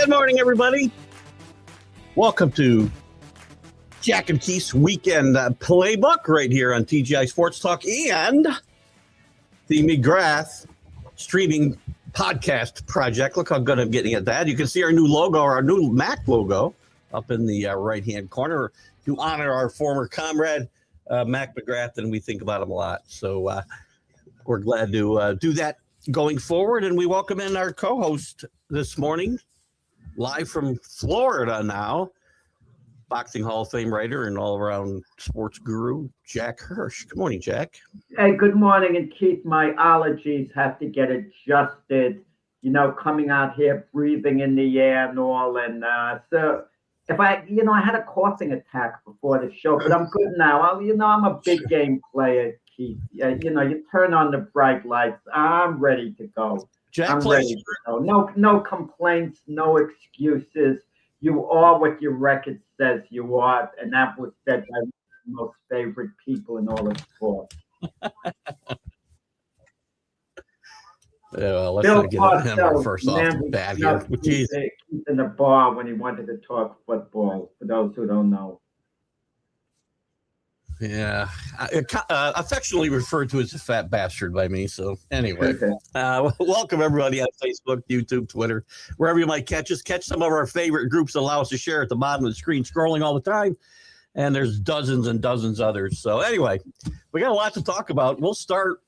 Good morning, everybody. Welcome to Jack and Keith's Weekend Playbook right here on TGI Sports Talk and the McGrath streaming podcast project. Look how good I'm getting at that. You can see our new logo, our new Mac logo up in the right-hand corner to honor our former comrade, Mac McGrath, and we think about him a lot. So we're glad to do that going forward. And we welcome in our co-host this morning, live from Florida now, Boxing Hall of Fame writer and all-around sports guru, Jack Hirsch. Good morning, Jack. Hey, good morning. And Keith, my allergies have to get adjusted, coming out here, breathing in the air and all. And so if I had a coughing attack before the show, but I'm good now. I'm a big game player, Keith. You turn on the bright lights. I'm ready to go. Jack ready to go. No complaints, no excuses. You are what your record says you are, and that was said by the most favorite people in all of sports. Let's not get him first off the bat here. He's in the bar when he wanted to talk football, for those who don't know. Yeah, affectionately referred to as a fat bastard by me. So anyway, welcome everybody on Facebook, YouTube, Twitter, wherever you might catch us. Catch some of our favorite groups. Allow us to share at the bottom of the screen, scrolling all the time. And there's dozens and dozens others. So anyway, we got a lot to talk about. We'll start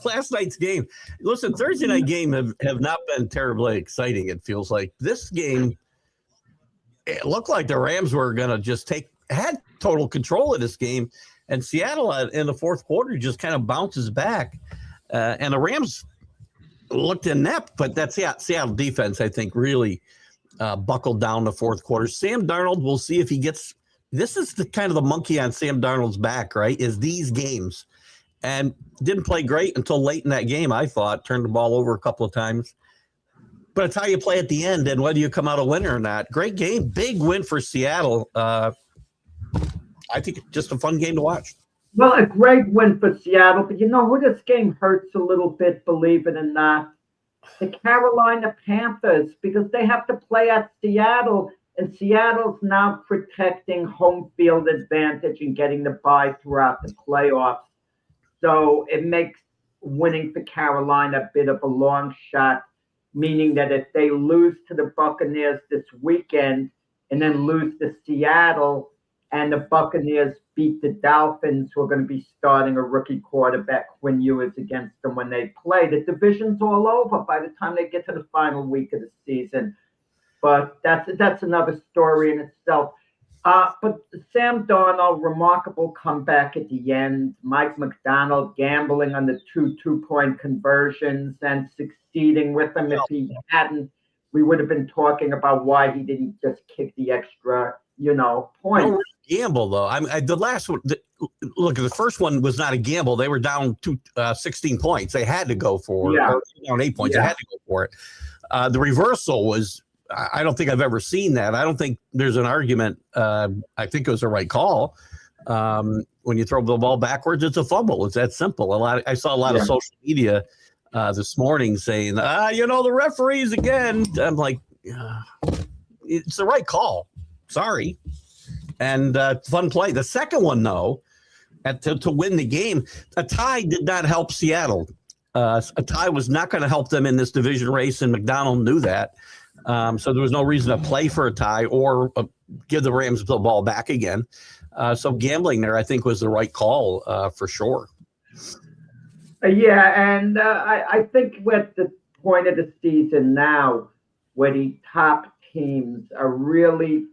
last night's game. Listen, Thursday night game have not been terribly exciting. It feels like this game, it looked like the Rams were going to just had total control of this game, and Seattle in the fourth quarter just kind of bounces back, and the Rams looked inept, but that Seattle defense, I think, really buckled down the fourth quarter. Sam Darnold, we'll see if he gets – this is the kind of the monkey on Sam Darnold's back, right, is these games, and didn't play great until late in that game, I thought, turned the ball over a couple of times. But it's how you play at the end and whether you come out a winner or not. Great game, big win for Seattle. I think just a fun game to watch. Well, a great win for Seattle, but who this game hurts a little bit, believe it or not? The Carolina Panthers, because they have to play at Seattle, and Seattle's now protecting home field advantage and getting the bye throughout the playoffs. So it makes winning for Carolina a bit of a long shot, meaning that if they lose to the Buccaneers this weekend and then lose to Seattle, and the Buccaneers beat the Dolphins, who are going to be starting a rookie quarterback, Quinn Ewers, against them when they play, the division's all over by the time they get to the final week of the season. But that's another story in itself. But Sam Darnold, remarkable comeback at the end. Mike McDonald gambling on the two-point conversions and succeeding with them. If he hadn't, we would have been talking about why he didn't just kick the extra point. No gamble, though. The last one, look, the first one was not a gamble. They were down 16 points. They had to go for it. Or down 8 points. They had to go for it. The reversal was, I don't think I've ever seen that. I don't think there's an argument. I think it was the right call. When you throw the ball backwards, it's a fumble. It's that simple. I saw a lot of social media this morning saying, the referees again. I'm like, it's the right call. Sorry. And fun play. The second one, though, to win the game, a tie did not help Seattle. A tie was not going to help them in this division race, and McDonald knew that. So there was no reason to play for a tie or give the Rams the ball back again. So gambling there, I think, was the right call for sure. And I think we're at the point of the season now where the top teams are really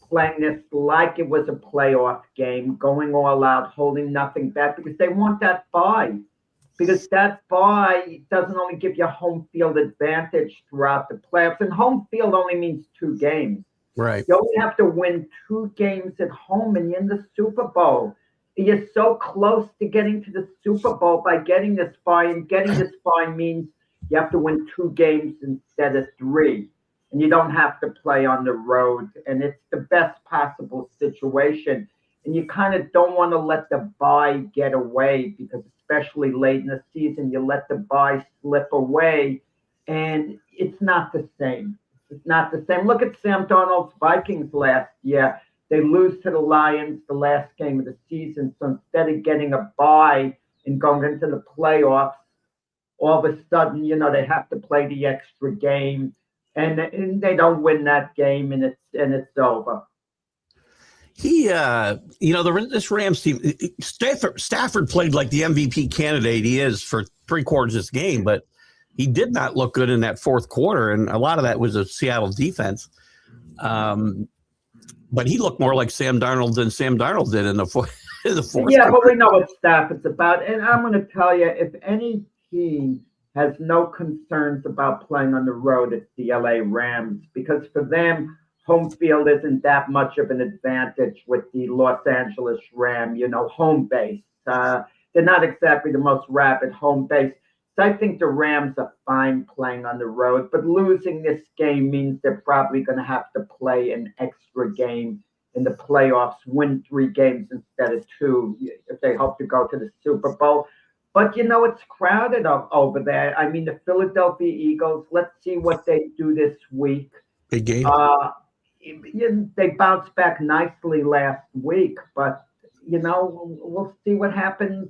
playing this like it was a playoff game, going all out, holding nothing back, because they want that bye. Because that bye doesn't only give you home field advantage throughout the playoffs, and home field only means 2 games. Right. You only have to win 2 games at home, and you're in the Super Bowl. You're so close to getting to the Super Bowl by getting this bye, and getting this bye means you have to win 2 games instead of 3. And you don't have to play on the road, and it's the best possible situation. And you kind of don't want to let the bye get away, because especially late in the season, you let the bye slip away, and it's not the same. It's not the same. Look at Sam Darnold's Vikings last year. They lose to the Lions the last game of the season. So instead of getting a bye and going into the playoffs, all of a sudden, they have to play the extra game, and they don't win that game, and it's over. He, this Rams team, Stafford played like the MVP candidate he is for 3/4 of this game, but he did not look good in that fourth quarter, and a lot of that was a Seattle defense. But he looked more like Sam Darnold than Sam Darnold did in the fourth. Yeah, but we know what Stafford's about, and I'm going to tell you, if any team has no concerns about playing on the road, it's the LA Rams, because for them, home field isn't that much of an advantage with the Los Angeles Ram, home base. They're not exactly the most rapid home base. So I think the Rams are fine playing on the road, but losing this game means they're probably going to have to play an extra game in the playoffs, win 3 games instead of 2 if they hope to go to the Super Bowl. But, it's crowded over there. I mean, the Philadelphia Eagles, let's see what they do this week. Big game. They bounced back nicely last week, but we'll see what happens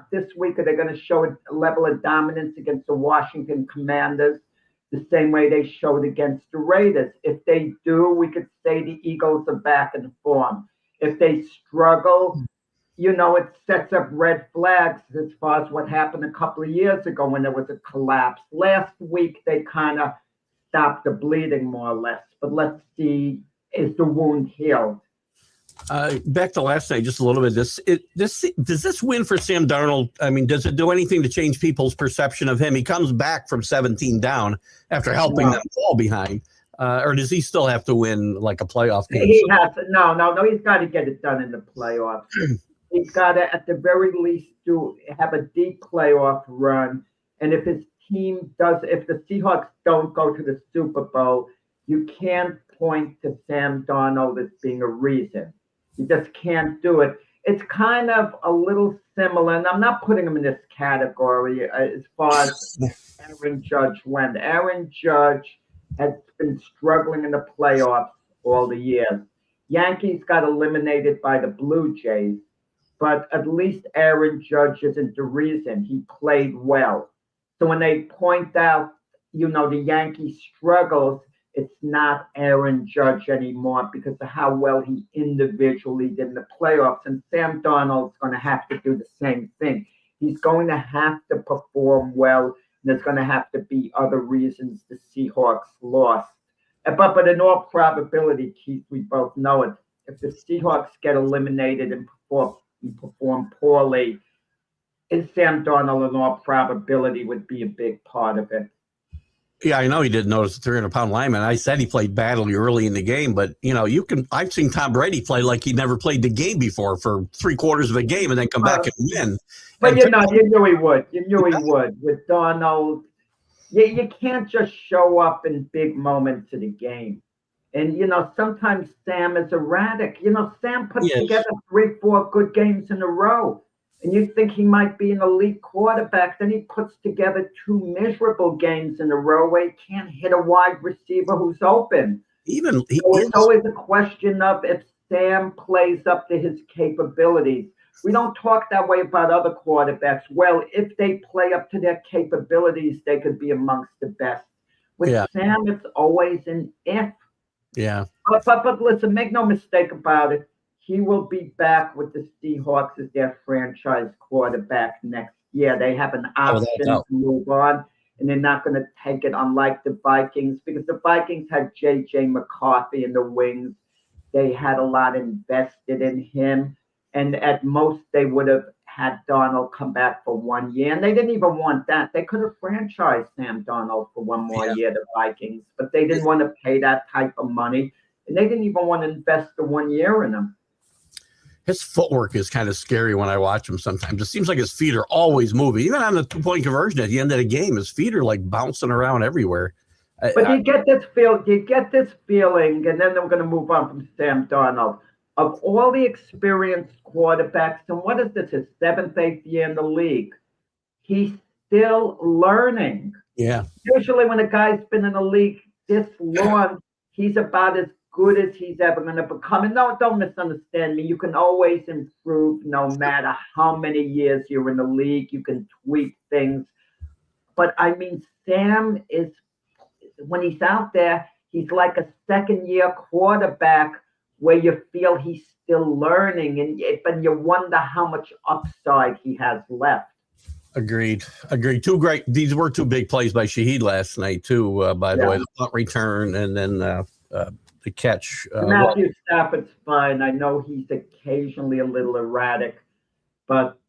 this week. Are they going to show a level of dominance against the Washington Commanders the same way they showed against the Raiders? If they do, we could say the Eagles are back in form. If they struggle, it sets up red flags as far as what happened a couple of years ago when there was a collapse. Last week, they kind of stopped the bleeding more or less. But let's see, is the wound healed? Back to last night, just a little bit. Does this win for Sam Darnold? I mean, does it do anything to change people's perception of him? He comes back from 17 down after helping them fall behind, or does he still have to win like a playoff game? He has to. No. He's got to get it done in the playoffs. He's got to, at the very least, have a deep playoff run. And if his team if the Seahawks don't go to the Super Bowl, you can't point to Sam Darnold as being a reason. You just can't do it. It's kind of a little similar, and I'm not putting him in this category as far as Aaron Judge went. Aaron Judge has been struggling in the playoffs all the years. Yankees got eliminated by the Blue Jays, but at least Aaron Judge isn't the reason. He played well. So when they point out, the Yankees struggles, it's not Aaron Judge anymore because of how well he individually did in the playoffs. And Sam Darnold's going to have to do the same thing. He's going to have to perform well, and there's going to have to be other reasons the Seahawks lost. But in all probability, Keith, we both know it. If the Seahawks get eliminated and perform poorly, Sam Darnold in all probability would be a big part of it. Yeah, I know he didn't notice the 300-pound lineman. I said he played badly early in the game, but I've seen Tom Brady play like he never played the game before for 3/4 of a game and then come back and win. But you knew he would. You knew he would with Darnold. You can't just show up in big moments of the game. And sometimes Sam is erratic. Sam puts together 3-4 good games in a row. And you think he might be an elite quarterback, then he puts together 2 miserable games in a row where he can't hit a wide receiver who's open. It's always a question of if Sam plays up to his capabilities. We don't talk that way about other quarterbacks. Well, if they play up to their capabilities, they could be amongst the best. With Sam, it's always an if. Yeah. But listen, make no mistake about it. He will be back with the Seahawks as their franchise quarterback next year. They have an option to move on, and they're not going to take it, unlike the Vikings, because the Vikings had J.J. McCarthy in the wings. They had a lot invested in him, and at most they would have had Darnold come back for 1 year, and they didn't even want that. They could have franchised Sam Darnold for 1 more year, the Vikings, but they didn't want to pay that type of money, and they didn't even want to invest the 1 year in him. His footwork is kind of scary when I watch him sometimes. It seems like his feet are always moving. Even on the 2-point conversion at the end of the game, his feet are like bouncing around everywhere. But you get this feeling, and then we're going to move on from Sam Darnold. Of all the experienced quarterbacks, and what is this, his 7th, 8th year in the league, he's still learning. Yeah. Usually when a guy's been in the league this long, he's about as good as he's ever going to become. And no, don't misunderstand me. You can always improve no matter how many years you're in the league. You can tweak things. But I mean, Sam is, when he's out there, he's like a second-year quarterback where you feel he's still learning, and you wonder how much upside he has left. Agreed. These were two big plays by Shaheed last night, too, by the way, the punt return and then the catch. Matthew Stafford's fine. I know he's occasionally a little erratic, but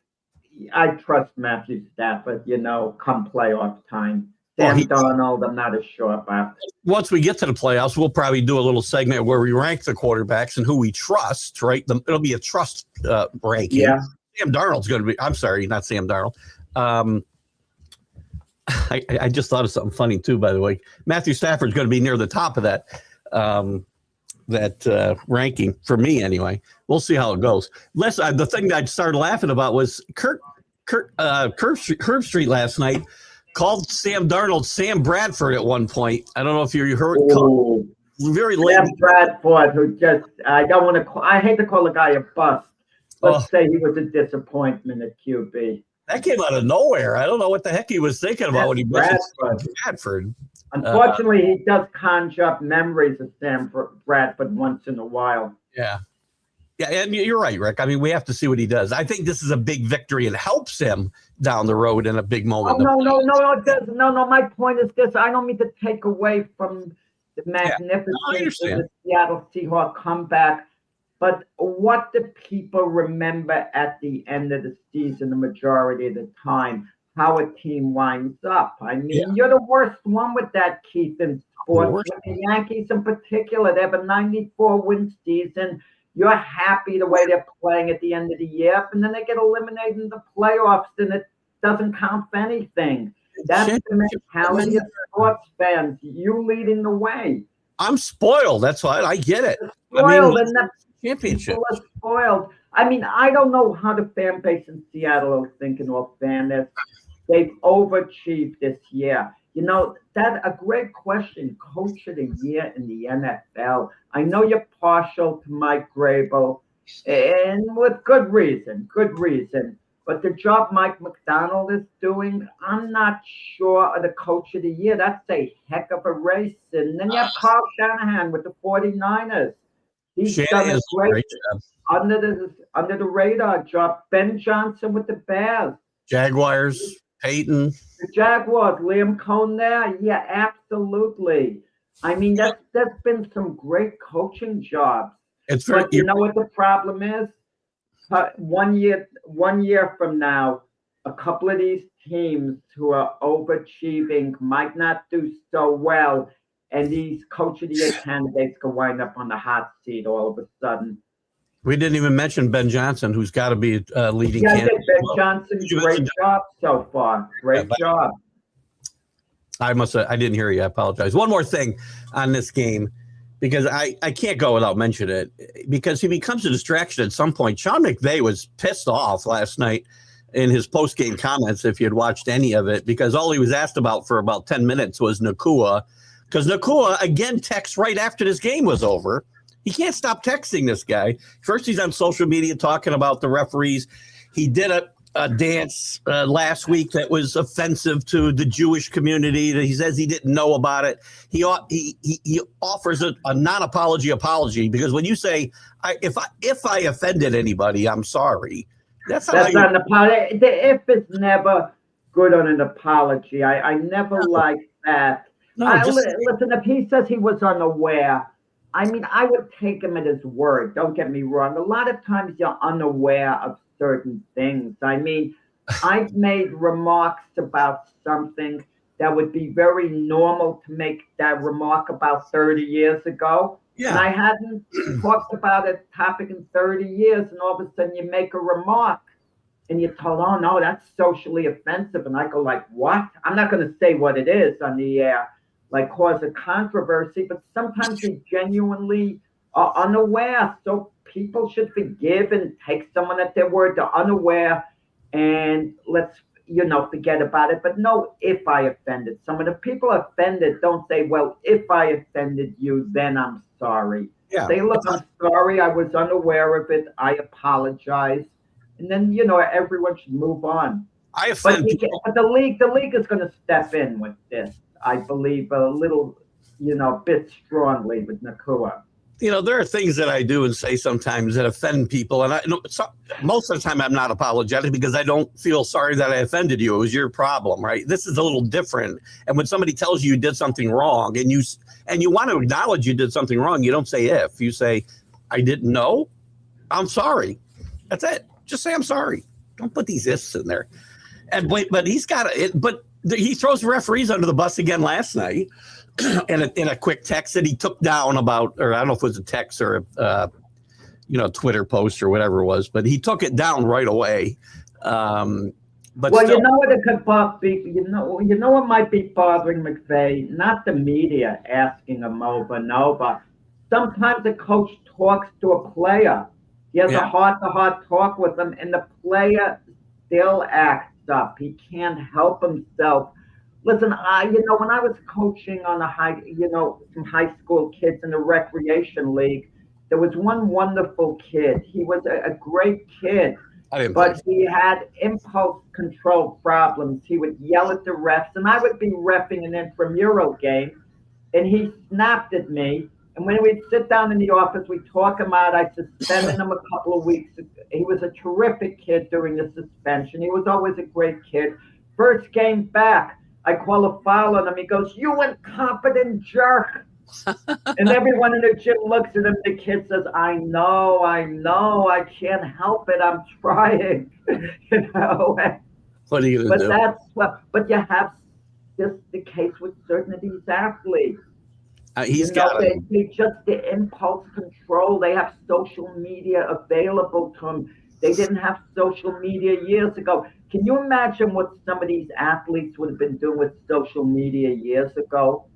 I trust Matthew Stafford, come playoff time. Sam Darnold, I'm not as sure about. Once we get to the playoffs, we'll probably do a little segment where we rank the quarterbacks and who we trust, right? It'll be a trust ranking. Yeah. Sam Darnold's going to be – I'm sorry, not Sam Darnold. I just thought of something funny, too, by the way. Matthew Stafford's going to be near the top of that ranking, for me anyway. We'll see how it goes. The thing that I started laughing about was Herb Street last night called Sam Darnold Sam Bradford at one point. I don't know if you heard. Very late. Sam Bradford, who I hate to call the guy a bust. Let's say he was a disappointment at QB. That came out of nowhere. I don't know what the heck he was thinking about when he mentioned Bradford. Unfortunately, he does conjure up memories of Sam Bradford once in a while. Yeah. Yeah, and you're right, Rick. I mean, we have to see what he does. I think this is a big victory and helps him down the road in a big moment. No. My point is this. I don't mean to take away from the magnificence of the Seattle Seahawks comeback, but what do people remember at the end of the season the majority of the time? How a team winds up. I mean, you're the worst one with that, Keith, in sports. With the Yankees in particular, they have a 94-win season. You're happy the way they're playing at the end of the year, and then they get eliminated in the playoffs, and it doesn't count for anything. That's the mentality of sports fans. You leading the way. I'm spoiled. That's why I get it. Spoiled, and the championship. People are spoiled. I mean, I don't know how the fan base in Seattle is thinking or fairness. They've overachieved this year. That's a great question. Coach of the year in the NFL. I know you're partial to Mike Grable, and with good reason. But the job Mike McDonald is doing, I'm not sure of the coach of the year. That's a heck of a race. And then you have Carl Shanahan with the 49ers. He's done a great job. Under the radar job. Ben Johnson with the Bears. Jaguars. Peyton. The Jaguars, Liam Cohn there. Yeah, absolutely. I mean, there's been some great coaching jobs. But you know what the problem is? 1 year from now, a couple of these teams who are overachieving might not do so well, and these coach of the year candidates could wind up on the hot seat all of a sudden. We didn't even mention Ben Johnson, who's got to be leading candidate. Ben Johnson, great job so far. Great job. I didn't hear you. I apologize. One more thing on this game, because I can't go without mentioning it, because he becomes a distraction at some point. Sean McVay was pissed off last night in his post-game comments, if you had watched any of it, because all he was asked about for about 10 minutes was Nakua, because Nakua, again, texted right after this game was over. He can't stop texting this guy. First, he's on social media talking about the referees. He did a dance last week that was offensive to the Jewish community. That he says he didn't know about it. He offers a non-apology apology, because when you say if I offended anybody, I'm sorry. That's not an apology. The if is never good on an apology. I never like that. Listen, if he says he was unaware, I mean, I would take him at his word. Don't get me wrong. A lot of times you're unaware of certain things. I mean, I've made remarks about something that would be very normal to make that remark about 30 years ago. Yeah. And I hadn't talked about a topic in 30 years, and all of a sudden you make a remark and you're told, oh, no, that's socially offensive. And I go like, what? I'm not going to say what it is on the air. Like cause a controversy, but sometimes they genuinely are unaware. So people should forgive and take someone at their word. They're unaware, and forget about it. But no, if I offended someone, if people offended, don't say, well, if I offended you, then I'm sorry. Yeah. Say, look, I'm sorry. I was unaware of it. I apologize. And then, everyone should move on. I offend people. But the league is going to step in with this, I believe, a little, bit strongly with Nakua. There are things that I do and say sometimes that offend people. And most of the time I'm not apologetic because I don't feel sorry that I offended you. It was your problem, right? This is a little different. And when somebody tells you did something wrong and you want to acknowledge you did something wrong, you don't say if. You say, I didn't know. I'm sorry. That's it. Just say I'm sorry. Don't put these ifs in there. But he's got it. But he throws referees under the bus again last night. in a quick text that he took down about, or I don't know if it was a text or a Twitter post or whatever it was, but he took it down right away. But well, still, what it could be, what might be bothering McVay, not the media asking him over and over. Sometimes a coach talks to a player. He has a heart-to-heart talk with him, and the player still acts up. He can't help himself. Listen, when I was coaching on some high school kids in the recreation league, there was one wonderful kid. He was a great kid, but he had impulse control problems. He would yell at the refs, and I would be reffing an intramural game, and he snapped at me. And when we'd sit down in the office, we'd talk him out. I suspended him a couple of weeks. He was a terrific kid during the suspension. He was always a great kid. First game back, I call a foul on him. He goes, "You incompetent jerk." And everyone in the gym looks at him. The kid says, I know. I can't help it. I'm trying. What are you going to do? But you have this the case with certain of these athletes. They just the impulse control. They have social media available to them. They didn't have social media years ago. Can you imagine what some of these athletes would have been doing with social media years ago?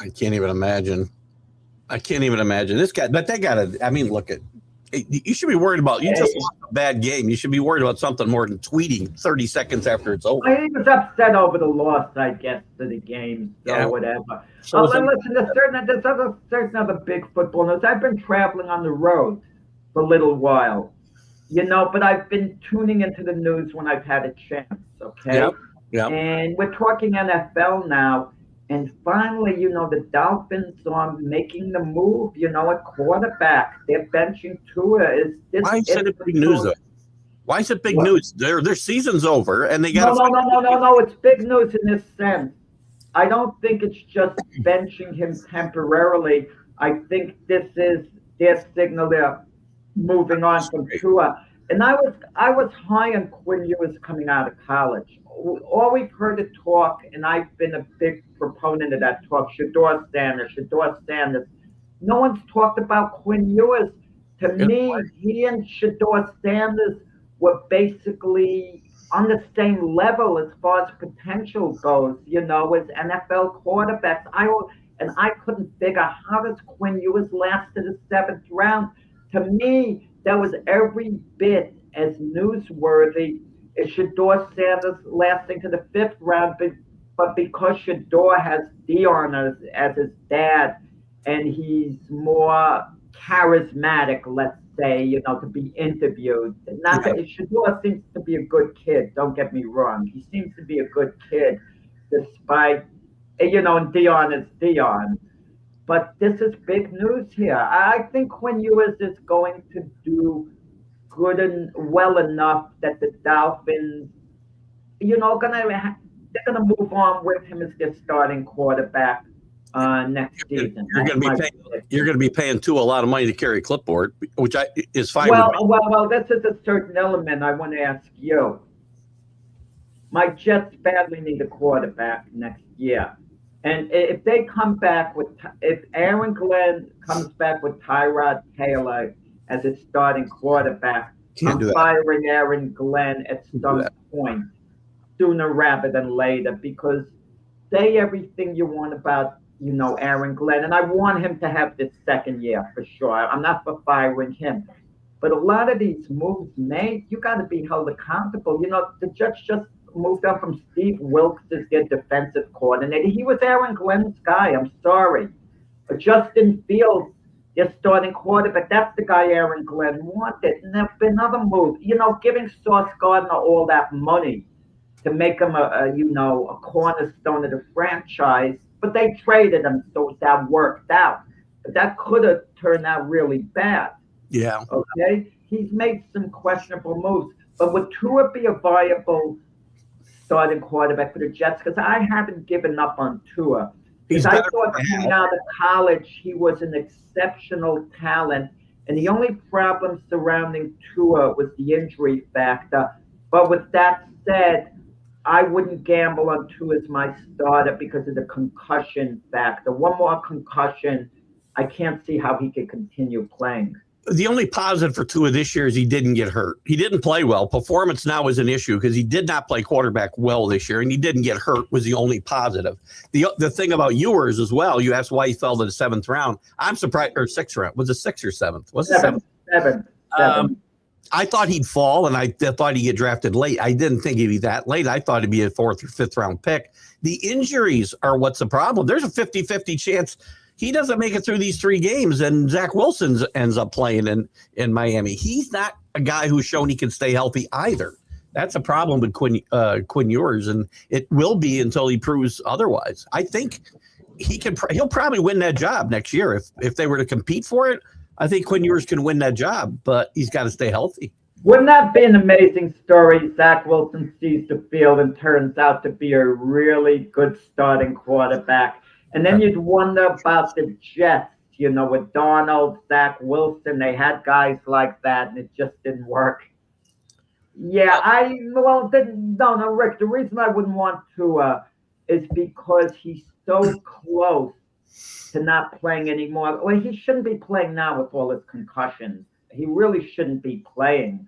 I can't even imagine. This guy, but they got to, look at, you should be worried about, you just lost a bad game. You should be worried about something more than tweeting 30 seconds after it's over. He was upset over the loss, I guess, to the game, whatever. So listen, there's certain other big football news. I've been traveling on the road for a little while. But I've been tuning into the news when I've had a chance, okay? Yeah. And we're talking NFL now, and finally, the Dolphins are making the move, at quarterback. They're benching Tua. Why is it big news, though? Why is it big news? Their season's over, and they got No, it's big news in this sense. I don't think it's just benching him temporarily. I think this is their signal there. Moving on from Tua, and I was high on Quinn Ewers coming out of college. All we've heard it talk, and I've been a big proponent of that talk. Shador Sanders. No one's talked about Quinn Ewers. To me, he and Shador Sanders were basically on the same level as far as potential goes. As NFL quarterbacks. I couldn't figure how does Quinn Ewers last to the 7th round. To me, that was every bit as newsworthy as Shador Sanders lasting to the 5th round. But because Shador has Dion as his dad, and he's more charismatic, let's say, to be interviewed. Shador seems to be a good kid. Don't get me wrong. He seems to be a good kid, despite, and Dion is Dion. But this is big news here. I think Quinn Ewers is going to do good and well enough that the Dolphins, they're gonna move on with him as their starting quarterback next season. You're going to be paying Tua a lot of money to carry a clipboard, which is fine. Well, this is a certain element I want to ask you. My Jets badly need a quarterback next year. And if they come back if Aaron Glenn comes back with Tyrod Taylor as his starting quarterback, I'm firing Aaron Glenn at some point, sooner rather than later, because say everything you want about, Aaron Glenn, and I want him to have this second year for sure. I'm not for firing him. But a lot of these moves made, you got to be held accountable. The Jets just moved on from Steve Wilkes as their defensive coordinator. He was Aaron Glenn's guy. I'm sorry. But Justin Fields, their starting quarterback, that's the guy Aaron Glenn wanted. And there's been other moves, giving Sauce Gardner all that money to make him a cornerstone of the franchise. But they traded him, so that worked out. But that could have turned out really bad. Yeah. Okay. He's made some questionable moves, but would Tua be a viable starting quarterback for the Jets? Because I haven't given up on Tua. Because I thought coming out of college he was an exceptional talent, and the only problem surrounding Tua was the injury factor. But with that said, I wouldn't gamble on Tua as my starter because of the concussion factor. One more concussion, I can't see how he could continue playing. The only positive for Tua this year is he didn't get hurt. He didn't play well. Performance now is an issue because he did not play quarterback well this year, and he didn't get hurt was the only positive. The thing about Ewers as well, you asked why he fell to the 7th round. I'm surprised, or 6th round. Was it 6th or 7th? Was it 7th? Seventh. I thought he'd fall, and I thought he'd get drafted late. I didn't think he'd be that late. I thought he'd be a 4th or 5th round pick. The injuries are what's the problem. There's a 50-50 chance he doesn't make it through these 3 games, and Zach Wilson ends up playing in Miami. He's not a guy who's shown he can stay healthy either. That's a problem with Quinn Ewers, and it will be until he proves otherwise. I think he'll probably win that job next year. If they were to compete for it, I think Quinn Ewers can win that job, but he's got to stay healthy. Wouldn't that be an amazing story? Zach Wilson sees the field and turns out to be a really good starting quarterback. And then you'd wonder about the Jets, with Darnold, Zach Wilson. They had guys like that, and it just didn't work. Yeah, Rick, the reason I wouldn't want to is because he's so close to not playing anymore. Well, he shouldn't be playing now with all his concussions. He really shouldn't be playing.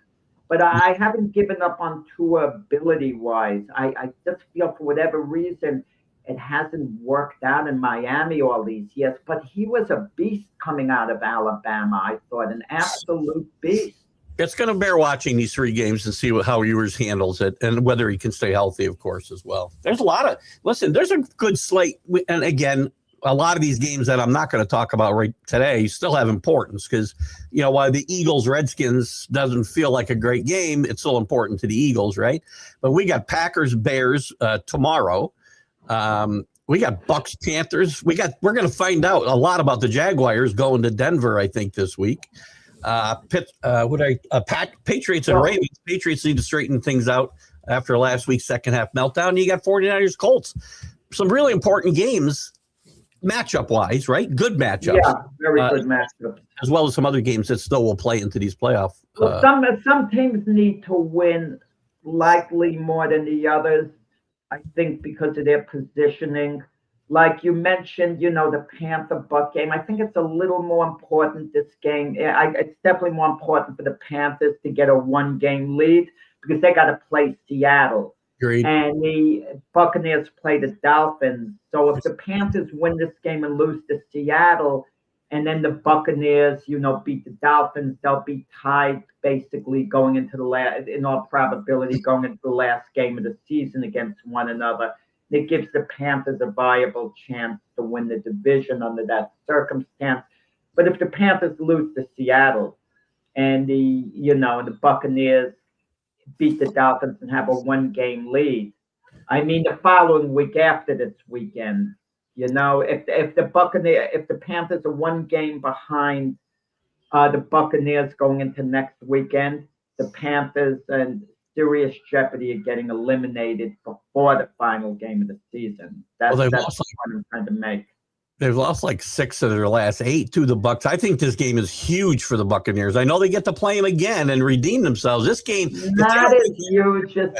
But I haven't given up on Tua ability-wise. I just feel for whatever reason it hasn't worked out in Miami all these years. But he was a beast coming out of Alabama, I thought, an absolute beast. It's going to bear watching these 3 games and see how Ewers handles it and whether he can stay healthy, of course, as well. There's a good slate. And again, a lot of these games that I'm not going to talk about right today still have importance because, while the Eagles-Redskins doesn't feel like a great game, it's still important to the Eagles, right? But we got Packers-Bears tomorrow. We got Bucks-Panthers. We're going to find out a lot about the Jaguars going to Denver, I think, this week. Patriots and Ravens. Patriots need to straighten things out after last week's second half meltdown. You got 49ers-Colts. Some really important games. Matchup-wise, right? Good matchups. Yeah, very good matchups. As well as some other games that still will play into these playoff. Well, some teams need to win likely more than the others, I think, because of their positioning. Like you mentioned, the Panther-Buck game. I think it's a little more important, this game. It's definitely more important for the Panthers to get a 1-game lead because they got to play Seattle. Agreed. And the Buccaneers play the Dolphins. So if the Panthers win this game and lose to Seattle, and then the Buccaneers, beat the Dolphins, they'll be tied basically going into in all probability, going into the last game of the season against one another. It gives the Panthers a viable chance to win the division under that circumstance. But if the Panthers lose to Seattle and the Buccaneers beat the Dolphins and have a 1-game lead, I mean, the following week after this weekend, if the Panthers are 1 game behind the Buccaneers going into next weekend, the Panthers are in serious jeopardy of getting eliminated before the final game of the season. That's the point I'm trying to make. They've lost like 6 of their last 8 to the Bucs. I think this game is huge for the Buccaneers. I know they get to play them again and redeem themselves. This game, not as huge as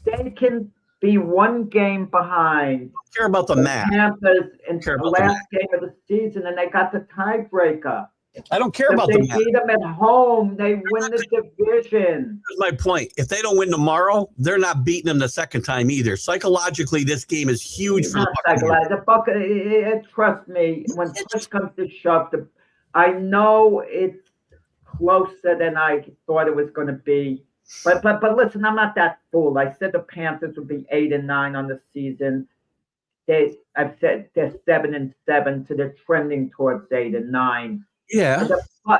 they can be 1 game behind. I care about the match. Panthers in the last game of the season, and they got the tiebreaker. I don't care about the match. If they beat them at home, they win the division. Here's my point. If they don't win tomorrow, they're not beating them the second time either. Psychologically, this game is huge for the Buccaneers. Trust me, when push comes to shove, I know it's closer than I thought it was going to be. But listen, I'm not that fool. I said the Panthers would be 8-9 on the season. I've said they're 7-7, so they're trending towards 8-9. Yeah.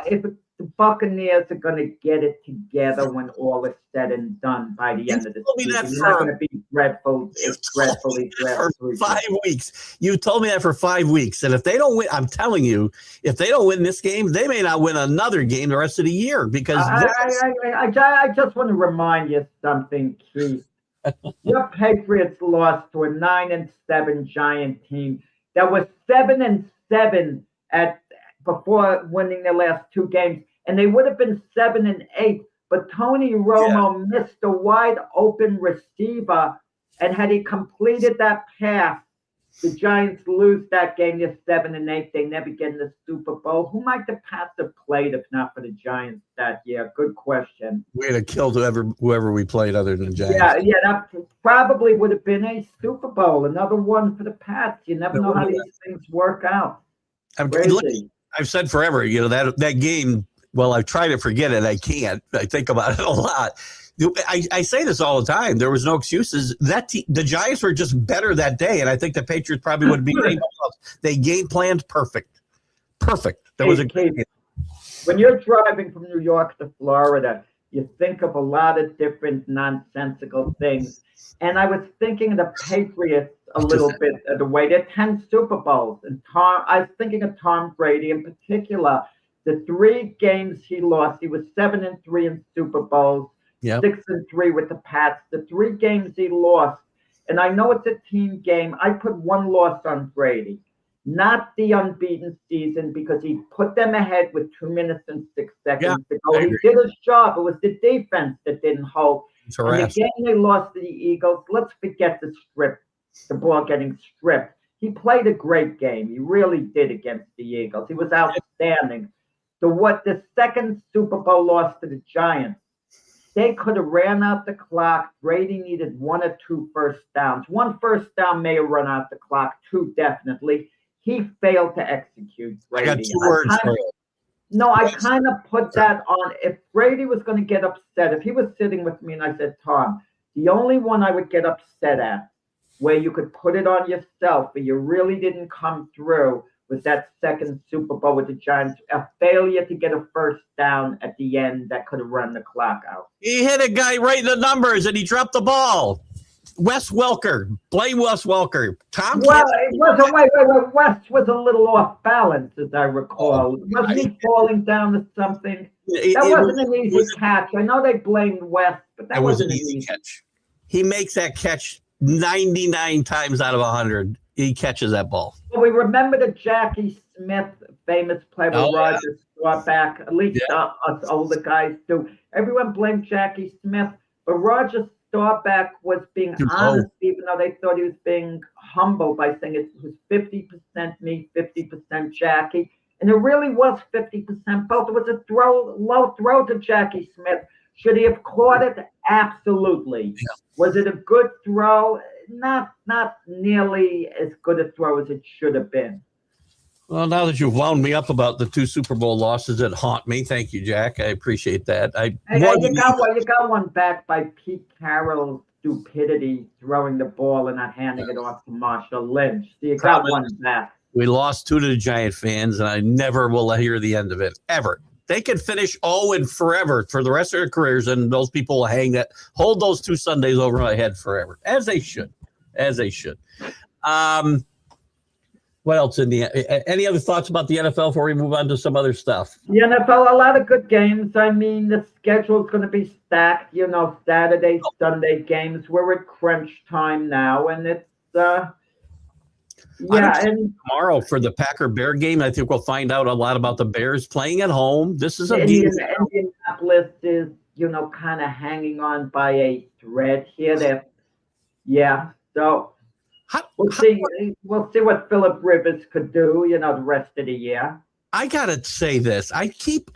If the Buccaneers are going to get it together when all is said and done by the end of the season, they're not going to be dreadful. It's dreadfully for 5 weeks. You told me that for 5 weeks, and if they don't win, I'm telling you, if they don't win this game, they may not win another game the rest of the year. Because I just want to remind you something, Keith. Your Patriots lost to a 9-7 Giant team that was 7-7 before winning their last 2 games, and they would have been 7-8. But Tony Romo missed a wide open receiver, and had he completed that pass, the Giants lose that game. They're 7-8. They never get in the Super Bowl. Who might the Pats have played if not for the Giants that year? Good question. We'd have killed whoever we played other than the Giants. Yeah, that probably would have been a Super Bowl, another one for the Pats. You never know how these things work out. I've said forever, that game. Well, I've tried to forget it. I can't. I think about it a lot. I say this all the time. There was no excuses. The Giants were just better that day, and I think the Patriots probably would be. They game planned perfect. That was a great game. When you're driving from New York to Florida, you think of a lot of different nonsensical things. And I was thinking of the Patriots a little bit of the way they're 10 Super Bowls. And I was thinking of Tom Brady in particular. The 3 games he lost, he was 7-3 in Super Bowls. 6-3 with the Pats. The 3 games he lost, and I know it's a team game. I put 1 loss on Brady, not the unbeaten season, because he put them ahead with 2 minutes and 6 seconds to go. He did his job. It was the defense that didn't hold. And the game they lost to the Eagles, let's forget the ball getting stripped. He played a great game. He really did against the Eagles. He was outstanding. The second Super Bowl loss to the Giants, they could have ran out the clock. Brady needed 1 or 2 first downs. 1 first down may have run out the clock, 2 definitely. He failed to execute, Brady. I got 2 words for you. No, I kind of put that on. If Brady was going to get upset, if he was sitting with me and I said, Tom, the only one I would get upset at, where you could put it on yourself, but you really didn't come through, was that second Super Bowl with the Giants, a failure to get a first down at the end that could have run the clock out. He hit a guy right in the numbers, and he dropped the ball. Wes Welker. Blame Wes Welker. It wasn't. Wait. Wes was a little off balance, as I recall. Wasn't he falling down to something? That wasn't an easy catch. I know they blamed Wes, but that wasn't an easy catch. He makes that catch 99 times out of 100. He catches that ball. Well, we remember the Jackie Smith famous play with Roger Staubach. At least us older guys do. Everyone blamed Jackie Smith, but Roger Staubach was being honest, even though they thought he was being humble by saying it was 50% me, 50% Jackie. And it really was 50% both. It was a low throw to Jackie Smith. Should he have caught it? Absolutely. Yeah. Was it a good throw? Not nearly as good a throw as it should have been. Well, now that you've wound me up about the 2 Super Bowl losses that haunt me, thank you, Jack. I appreciate that. You got one back by Pete Carroll's stupidity throwing the ball and not handing it off to Marshall Lynch. So you got one back. We lost 2 to the Giant fans, and I never will hear the end of it, ever. They could finish 0 forever for the rest of their careers, and those people will hold those 2 Sundays over my head forever, as they should. What else any other thoughts about the NFL before we move on to some other stuff? The NFL, a lot of good games. I mean, the schedule is going to be stacked, Saturday, Sunday games. We're at crunch time now, and it's, and tomorrow for the Packer-Bear game, I think we'll find out a lot about the Bears playing at home. This is a game. Indianapolis is, kind of hanging on by a thread here. So we'll see what Phillip Rivers could do, the rest of the year. I gotta say this. I keep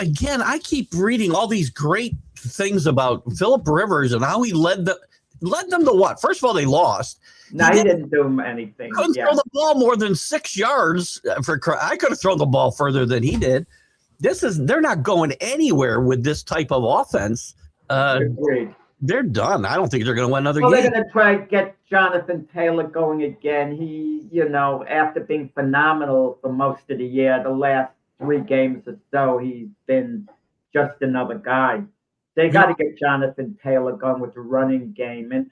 reading all these great things about Phillip Rivers and how he led them to what? First of all, they lost. No, he didn't do anything. Couldn't throw the ball more than 6 yards. I could have thrown the ball further than he did. they're not going anywhere with this type of offense. Agreed. They're done. I don't think they're going to win another Well, game. they're going to try to get Jonathan Taylor going again. He, after being phenomenal for most of the year, the last 3 games or so, he's been just another guy. They got to get Jonathan Taylor going with the running game. And,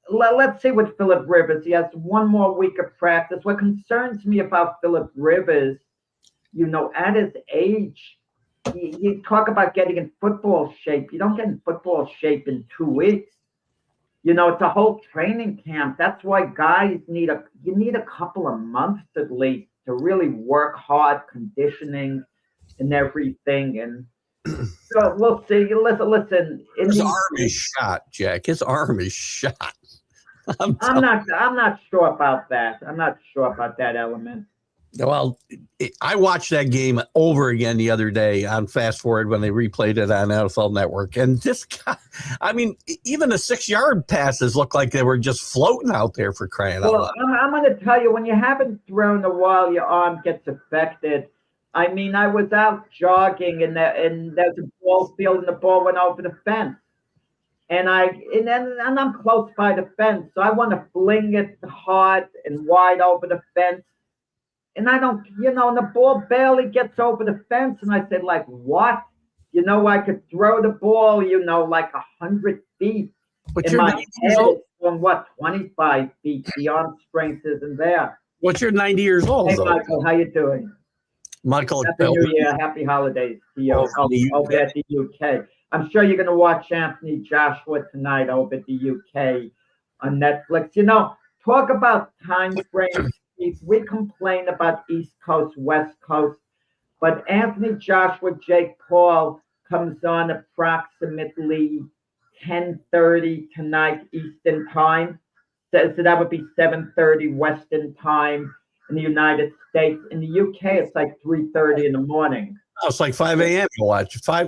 let's see what Phillip Rivers. He has one more week of practice. What concerns me about Phillip Rivers, at his age, you talk about getting in football shape. You don't get in football shape in 2 weeks. It's a whole training camp. That's why guys need a couple of months at least to really work hard, conditioning and everything. And so we'll see. Listen. His arm is shot, Jack. His arm is shot. I'm not sure about that. I'm not sure about that element. Well, I watched that game over again the other day on Fast Forward when they replayed it on NFL Network. And this guy, even the 6-yard passes looked like they were just floating out there for crying out loud. I'm going to tell you, when you haven't thrown a while, your arm gets affected. I was out jogging and there's a ball field and the ball went over the fence. And I'm close by the fence, so I want to fling it hard and wide over the fence. And I don't, and the ball barely gets over the fence. And I said, like, what? I could throw the ball, like 100 feet. But my head is from 25 feet. The arm strength isn't there. What's your 90 years old? Hey, Michael, how you doing? Michael, Happy New Year, happy holidays to you over at the UK. I'm sure you're going to watch Anthony Joshua tonight over at the UK on Netflix. Talk about time frames. We complain about East Coast, West Coast, but Anthony Joshua, Jake Paul comes on approximately 10:30 tonight Eastern time. So that would be 7:30 Western time in the United States. In the UK, it's like 3:30 in the morning. Oh, it's like 5 a.m. to watch. It's a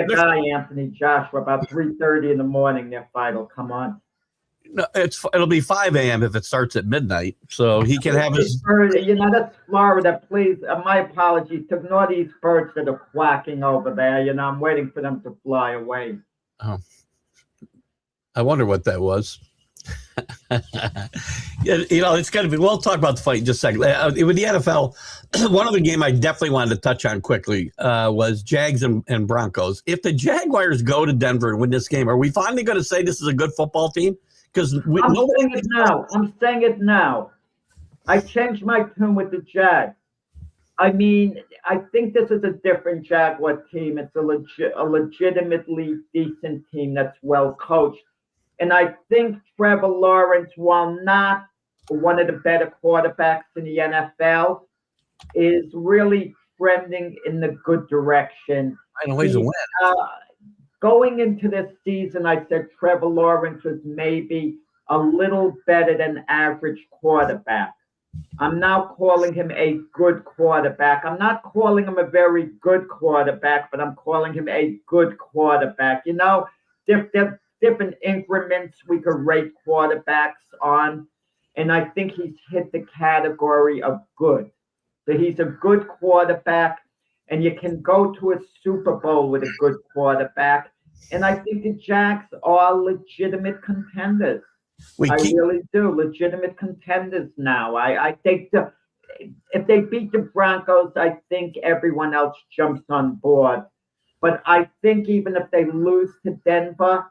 guy, Anthony Joshua, about 3:30 in the morning. Their fight will come on. No, it'll be 5 a.m. if it starts at midnight, so he can have his. That's Florida. Please, my apologies to ignore these birds that are quacking over there. I'm waiting for them to fly away. Oh, I wonder what that was. It's going to be. We'll talk about the fight in just a second. With the NFL, one other game I definitely wanted to touch on quickly was Jags and Broncos. If the Jaguars go to Denver and win this game, are we finally going to say this is a good football team? Because I'm saying it now. I changed my tune with the Jags. I think this is a different Jaguar team. It's a legitimately decent team that's well coached. And I think Trevor Lawrence, while not one of the better quarterbacks in the NFL, is really trending in the good direction. I know he's a win. Going into this season, I said Trevor Lawrence was maybe a little better than average quarterback. I'm now calling him a good quarterback. I'm not calling him a very good quarterback, but I'm calling him a good quarterback. Different increments we could rate quarterbacks on, and I think he's hit the category of good. So he's a good quarterback, and you can go to a Super Bowl with a good quarterback. And I think the Jags are legitimate contenders. Really do. Legitimate contenders now. I think if they beat the Broncos, I think everyone else jumps on board. But I think even if they lose to Denver,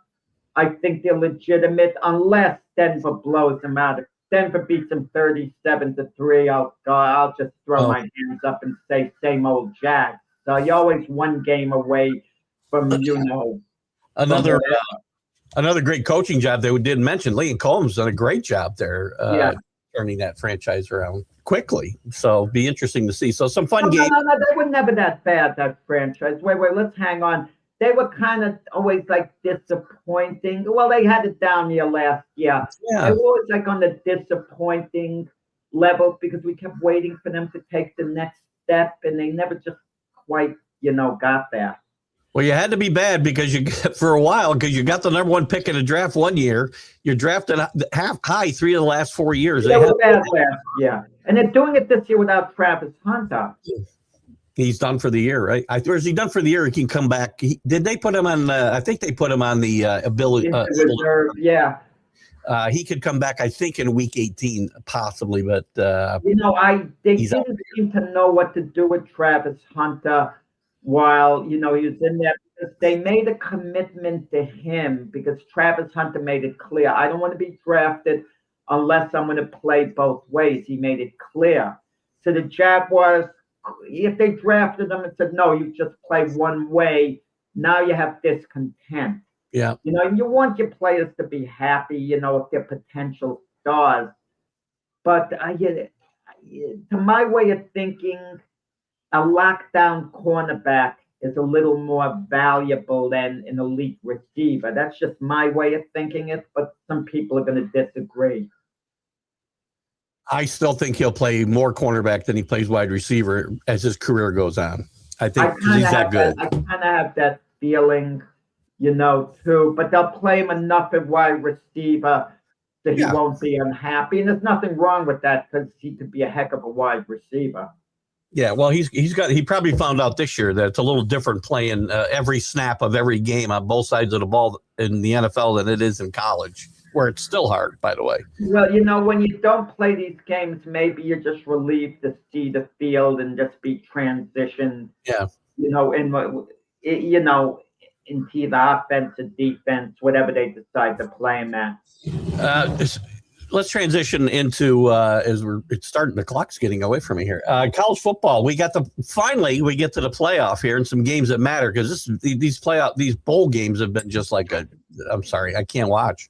I think they're legitimate unless Denver blows them out. If Denver beats them 37-3, I'll just throw my hands up and say same old Jags. So you're always one game away from another great coaching job they didn't mention. Liam Combs done a great job there, turning that franchise around quickly. So be interesting to see. So some fun games. No, they were never that bad, that franchise. Wait, let's hang on. They were kind of always like disappointing. Well, they had it down here last year. Yeah. They were always like on the disappointing level because we kept waiting for them to take the next step, and they never just quite, got there. Well, you had to be bad because you got the number 1 pick in the draft one year. You're drafted high 3 of the last 4 years. They were bad last year. And they're doing it this year without Travis Hunter. He's done for the year, right? Or is he done for the year? He can come back. Did they put him on? I think they put him on the ability reserve. Yeah. He could come back, I think, in week 18, possibly. But they didn't seem to know what to do with Travis Hunter while he was in there, because they made a commitment to him, because Travis Hunter made it clear, I don't want to be drafted unless I'm going to play both ways. He made it clear. So the Jaguars, if they drafted him and said, no, you just play one way, now you have discontent. Yeah. You want your players to be happy, if they're potential stars. But to my way of thinking, a lockdown cornerback is a little more valuable than an elite receiver. That's just my way of thinking it, but some people are going to disagree. I still think he'll play more cornerback than he plays wide receiver as his career goes on. I think he's that good. I kind of have that feeling, too. But they'll play him enough at wide receiver that he won't be unhappy. And there's nothing wrong with that, because he could be a heck of a wide receiver. Yeah, well, he probably found out this year that it's a little different playing every snap of every game on both sides of the ball in the NFL than it is in college, where it's still hard, by the way. Well, when you don't play these games, maybe you're just relieved to see the field and just be transitioned. Yeah. Into either offense or defense, whatever they decide to play him at. Let's transition into it's starting. The clock's getting away from me here. College football. We get to the playoff here and some games that matter, because these bowl games have been just like I'm sorry, I can't watch.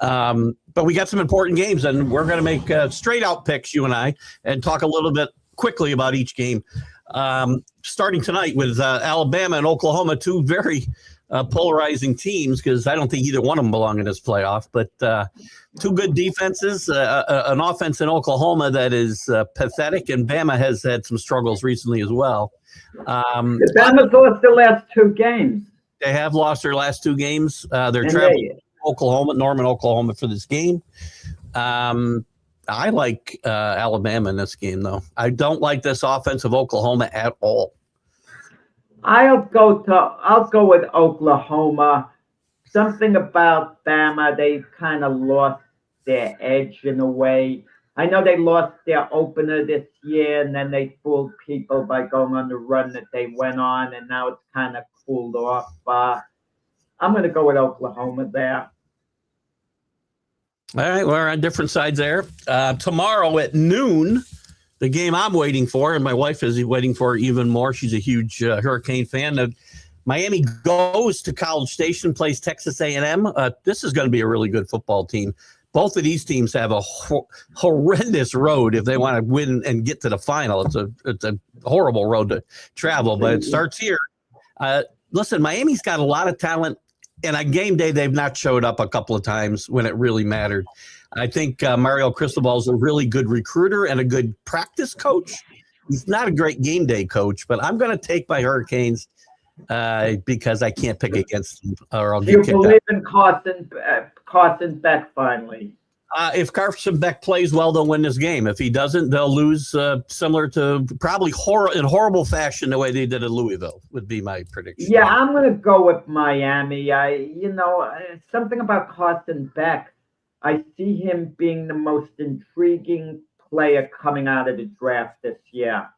But we got some important games, and we're going to make straight out picks, you and I, and talk a little bit quickly about each game. Starting tonight with Alabama and Oklahoma, two very polarizing teams, because I don't think either one of them belong in this playoff. But two good defenses, an offense in Oklahoma that is pathetic, and Bama has had some struggles recently as well. Bama's lost their last two games. They have lost their last two games. They're traveling to Norman, Oklahoma for this game. I like Alabama in this game, though. I don't like this offense of Oklahoma at all. I'll go with Oklahoma. Something about Bama, they've kind of lost their edge in a way. I know they lost their opener this year, and then they fooled people by going on the run that they went on, and now it's kind of cooled off. I'm going to go with Oklahoma there. All right, we're on different sides there. Tomorrow at noon, the game I'm waiting for, and my wife is waiting for even more. She's a huge Hurricane fan. Miami goes to College Station, plays Texas A&M. This is going to be a really good football team. Both of these teams have a horrendous road if they want to win and get to the final. It's a horrible road to travel, but it starts here. Listen, Miami's got a lot of talent. And on game day, they've not showed up a couple of times when it really mattered. I think Mario Cristobal is a really good recruiter and a good practice coach. He's not a great game day coach, but I'm going to take my Hurricanes because I can't pick against them, or I'll get kicked out. You believe in Carson Beck finally? If Carson Beck plays well, they'll win this game. If he doesn't, they'll lose similar to probably in horrible fashion the way they did at Louisville, would be my prediction. Yeah, I'm going to go with Miami. Something about Carson Beck. I see him being the most intriguing player coming out of the draft this year.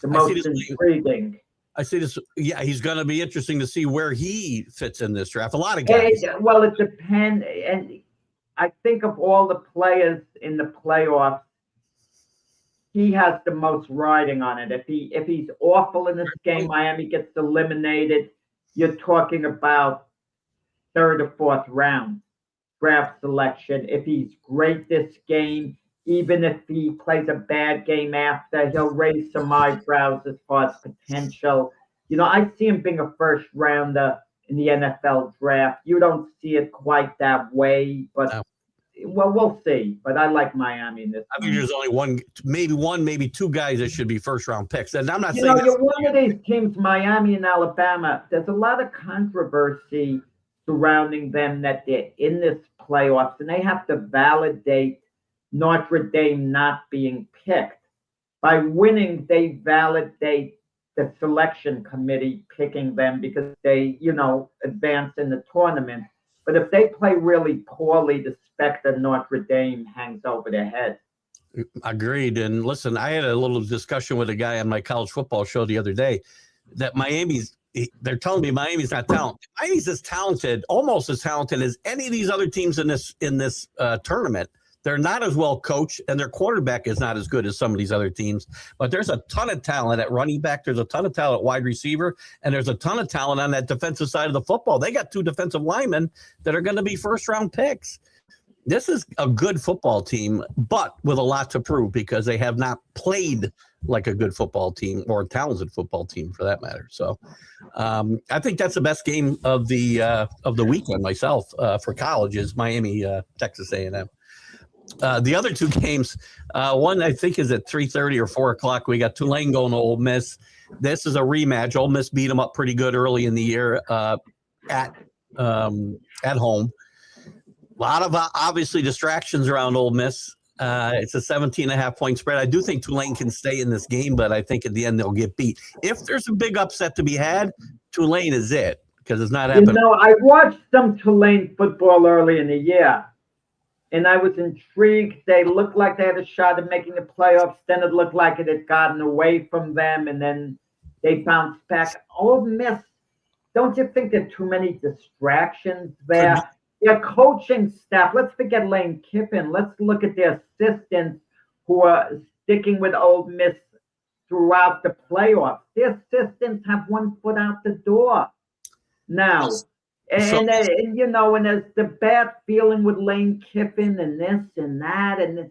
The most intriguing. I see this. Yeah, he's going to be interesting to see where he fits in this draft. A lot of guys. Well, it depends. And I think of all the players in the playoffs, he has the most riding on it. If he's awful in this game, Miami gets eliminated. You're talking about third or fourth round draft selection. If he's great this game, even if he plays a bad game after, he'll raise some eyebrows as far as potential. I see him being a first rounder in the NFL draft. You don't see it quite that way, but well, we'll see. But I like Miami in this. I think there's only maybe two guys that should be first round picks. And I'm not saying you're one of these teams, Miami and Alabama. There's a lot of controversy surrounding them that they're in this playoffs, and they have to validate Notre Dame not being picked. By winning, they validate the selection committee picking them because they, advance in the tournament. But if they play really poorly, the specter of Notre Dame hangs over their head. Agreed. And listen, I had a little discussion with a guy on my college football show the other day that they're telling me Miami's not talented. Miami's as talented, almost as talented as any of these other teams in this tournament. They're not as well coached, and their quarterback is not as good as some of these other teams. But there's a ton of talent at running back. There's a ton of talent at wide receiver, and there's a ton of talent on that defensive side of the football. They got 2 defensive linemen that are going to be first-round picks. This is a good football team, but with a lot to prove because they have not played like a good football team or a talented football team for that matter. So I think that's the best game of the weekend myself for college is Miami, Texas A&M. The other 2 games, one I think is at 3:30 or 4 o'clock. We got Tulane going to Ole Miss. This is a rematch. Ole Miss beat them up pretty good early in the year at home. A lot of obviously distractions around Ole Miss. It's a 17.5-point spread. I do think Tulane can stay in this game, but I think at the end they'll get beat. If there's a big upset to be had, Tulane is it because it's not happening. I watched some Tulane football early in the year, and I was intrigued. They looked like they had a shot at making the playoffs. Then it looked like it had gotten away from them, and then they bounced back. Ole Miss, don't you think there are too many distractions there? Their coaching staff, let's forget Lane Kiffin. Let's look at their assistants who are sticking with Ole Miss throughout the playoffs. Their assistants have one foot out the door now. And there's the bad feeling with Lane Kiffin and this and that. And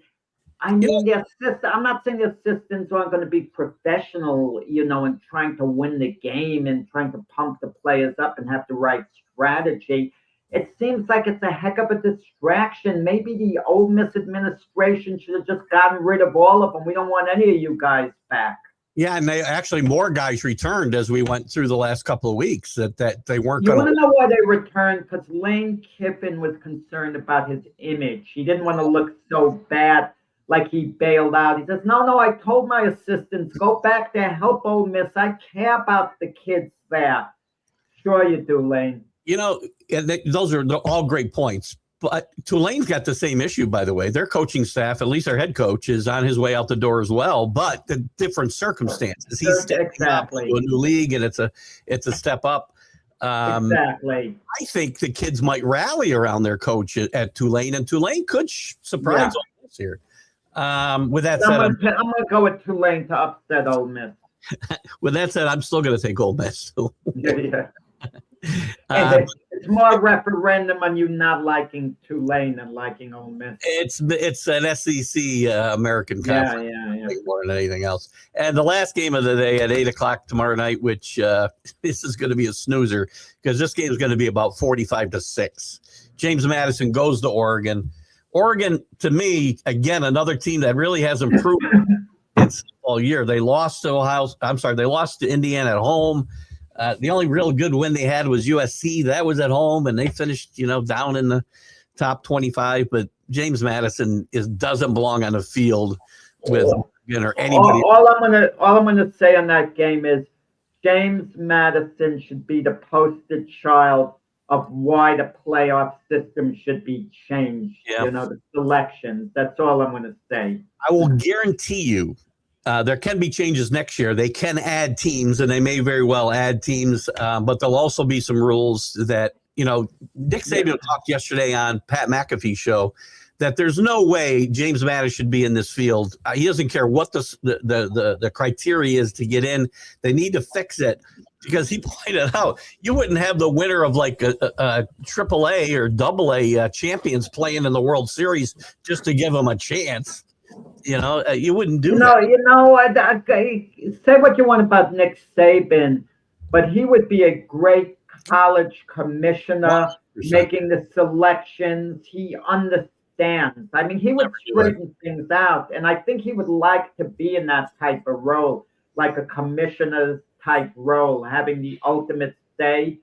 I mean, the assistants, I'm not saying the assistants aren't going to be professional, in trying to win the game and trying to pump the players up and have the right strategy. It seems like it's a heck of a distraction. Maybe the Ole Miss administration should have just gotten rid of all of them. We don't want any of you guys back. Yeah, and they actually more guys returned as we went through the last couple of weeks that they weren't going to. You want to know why they returned? Because Lane Kiffin was concerned about his image. He didn't want to look so bad like he bailed out. He says, no, I told my assistants, go back there, help Ole Miss. I care about the kids there. Sure you do, Lane. Those are all great points. But Tulane's got the same issue, by the way. Their coaching staff, at least their head coach, is on his way out the door as well. But the different circumstances. He's stepping up to a new league, and it's a step up. Exactly. I think the kids might rally around their coach at Tulane, and Tulane could surprise Ole Miss here. With that said, I'm going to go with Tulane to upset Ole Miss. With that said, I'm still going to take Ole Miss. Yeah. It's more referendum on you not liking Tulane and liking Ole Miss. It's an SEC American Conference more than anything else. And the last game of the day at 8 o'clock tomorrow night, which this is going to be a snoozer because this game is going to be about 45-6. James Madison goes to Oregon. Oregon, to me, again, another team that really has improved all year. They lost to They lost to Indiana at home. The only real good win they had was USC. That was at home, and they finished, down in the top 25. But James Madison doesn't belong on the field with or anybody. All I'm gonna say on that game is James Madison should be the poster child of why the playoff system should be changed. Yeah. The selections. That's all I'm gonna say. I will guarantee you. There can be changes next year. They can add teams, and they may very well add teams, but there'll also be some rules that, Nick Saban talked yesterday on Pat McAfee's show that there's no way James Madison should be in this field. He doesn't care what the criteria is to get in. They need to fix it because he pointed out you wouldn't have the winner of like a AAA or AA champions playing in the World Series just to give them a chance. You wouldn't do that. Say what you want about Nick Saban, but he would be a great college commissioner 100%. Making the selections. He understands. I mean, he would straighten things out, and I think he would like to be in that type of role, like a commissioner type role, having the ultimate say.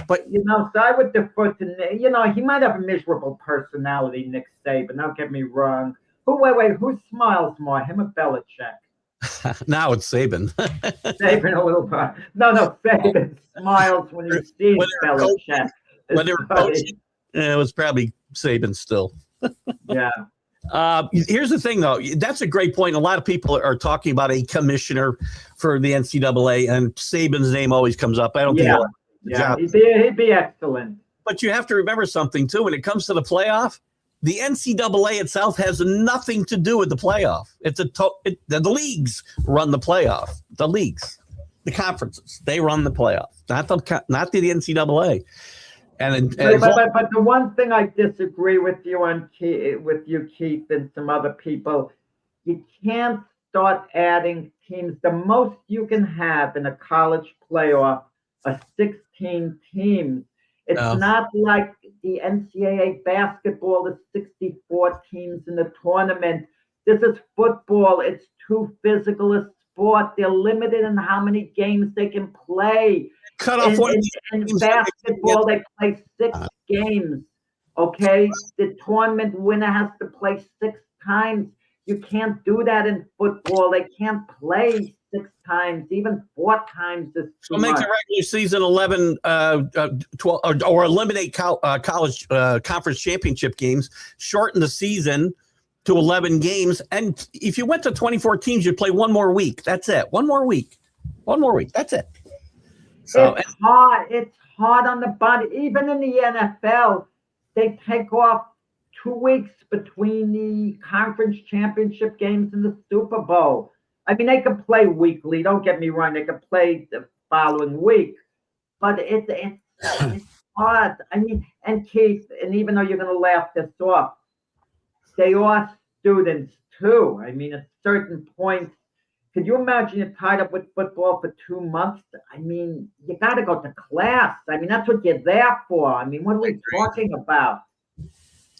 But, so I would defer to, he might have a miserable personality, Nick Saban, don't get me wrong. Who smiles more, him or Belichick? Now it's Saban. Saban a little bit. No, Saban smiles when he sees Belichick. When they were coaching, it was probably Saban still. Yeah. Here's the thing, though. That's a great point. A lot of people are talking about a commissioner for the NCAA, and Saban's name always comes up. I don't think he'd be excellent. But you have to remember something, too. When it comes to the playoff, the NCAA itself has nothing to do with the playoff. The leagues run the playoff. The leagues, the conferences, they run the playoff, not the NCAA. But the one thing I disagree with you on, Keith, and some other people, you can't start adding teams. The most you can have in a college playoff are 16 teams. It's not like the NCAA basketball, the 64 teams in the tournament. This is football. It's too physical a sport. They're limited in how many games they can play. Cut off in basketball, they play 6 games. Okay, the tournament winner has to play 6 times. You can't do that in football. They can't play 6 times, even 4 times. So make the regular season 11, 12, or eliminate college conference championship games. Shorten the season to 11 games, and if you went to 24 teams, you'd play one more week. That's it. One more week. That's it. So it's hard. It's hard on the body. Even in the NFL, they take off 2 weeks between the conference championship games and the Super Bowl. I mean, they could play weekly. Don't get me wrong. They could play the following week. But it's hard. I mean, and Keith, and even though you're going to laugh this off, they are students too. I mean, at certain points, could you imagine you're tied up with football for 2 months? I mean, you got to go to class. I mean, that's what you're there for. I mean, what are we talking about?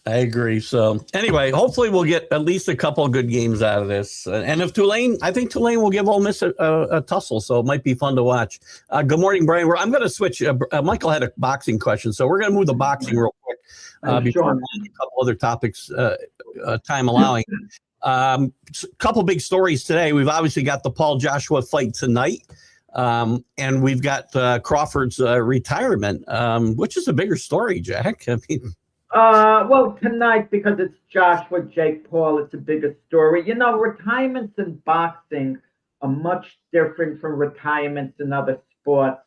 I agree. So anyway, hopefully we'll get at least a couple of good games out of this. And if I think Tulane will give Ole Miss a tussle, so it might be fun to watch. Good morning, Brian. I'm going to switch. Michael had a boxing question, so we're going to move the boxing real quick before a couple other topics, time allowing. Couple big stories today. We've obviously got the Paul Joshua fight tonight, and we've got Crawford's retirement, which is a bigger story, Jack. I mean, well, tonight, because it's Joshua, Jake Paul, it's a bigger story. You know, retirements in boxing are much different from retirements in other sports.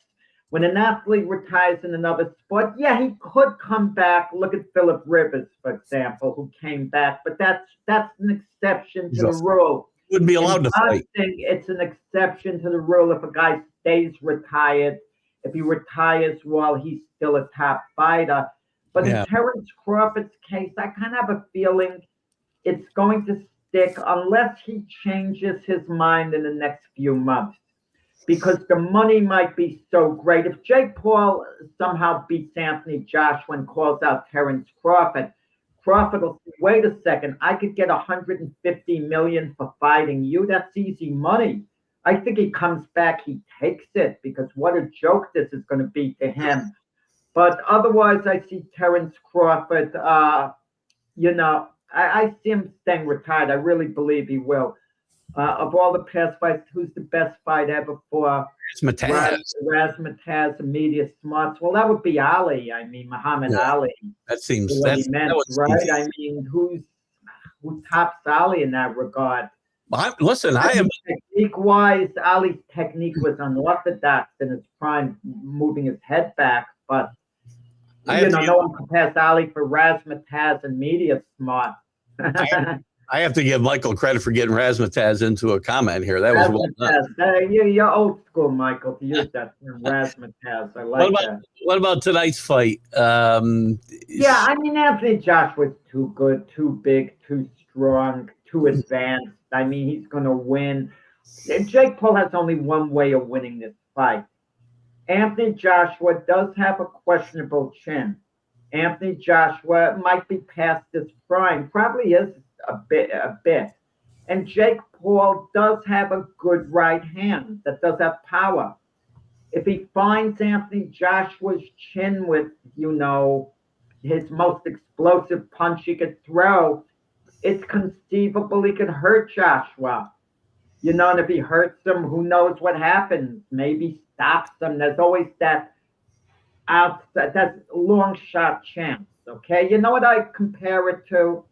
When an athlete retires in another sport, yeah, he could come back. Look at Phillip Rivers, for example, who came back, but that's an exception to the rule. Wouldn't be allowed to fight. It's an exception to the rule if a guy stays retired, if he retires while he's still a top fighter. But in Terence Crawford's case, I kind of have a feeling it's going to stick unless he changes his mind in the next few months, because the money might be so great. If Jake Paul somehow beats Anthony Joshua and calls out Terence Crawford, Crawford will say, wait a second, I could get $150 million for fighting you. That's easy money. I think he comes back, he takes it, because what a joke this is going to be to him. But otherwise, I see Terence Crawford, you know, I see him staying retired. I really believe he will. Of all the past fights, who's the best fight ever for Razzmatazz, immediate smarts? Well, that would be Ali. I mean, Muhammad Ali. That seems right. I mean, who tops Ali in that regard? Technique-wise, Ali's technique was unorthodox in his prime, moving his head back, but no one compares Ali for Razzmatazz and media smart. I have to give Michael credit for getting Razzmatazz into a comment here. That was well done. You're old school, Michael, to use that term, Razzmatazz. I like that. What about tonight's fight? I mean, Anthony Joshua's too good, too big, too strong, too advanced. I mean, he's going to win. Jake Paul has only one way of winning this fight. Anthony Joshua does have a questionable chin. Anthony Joshua might be past his prime, probably is a bit. And Jake Paul does have a good right hand that does have power. If he finds Anthony Joshua's chin with, his most explosive punch he could throw, it's conceivable he could hurt Joshua. And if he hurts him, who knows what happens? Maybe stops him. There's always that that long shot chance. Okay, you know what I compare it to?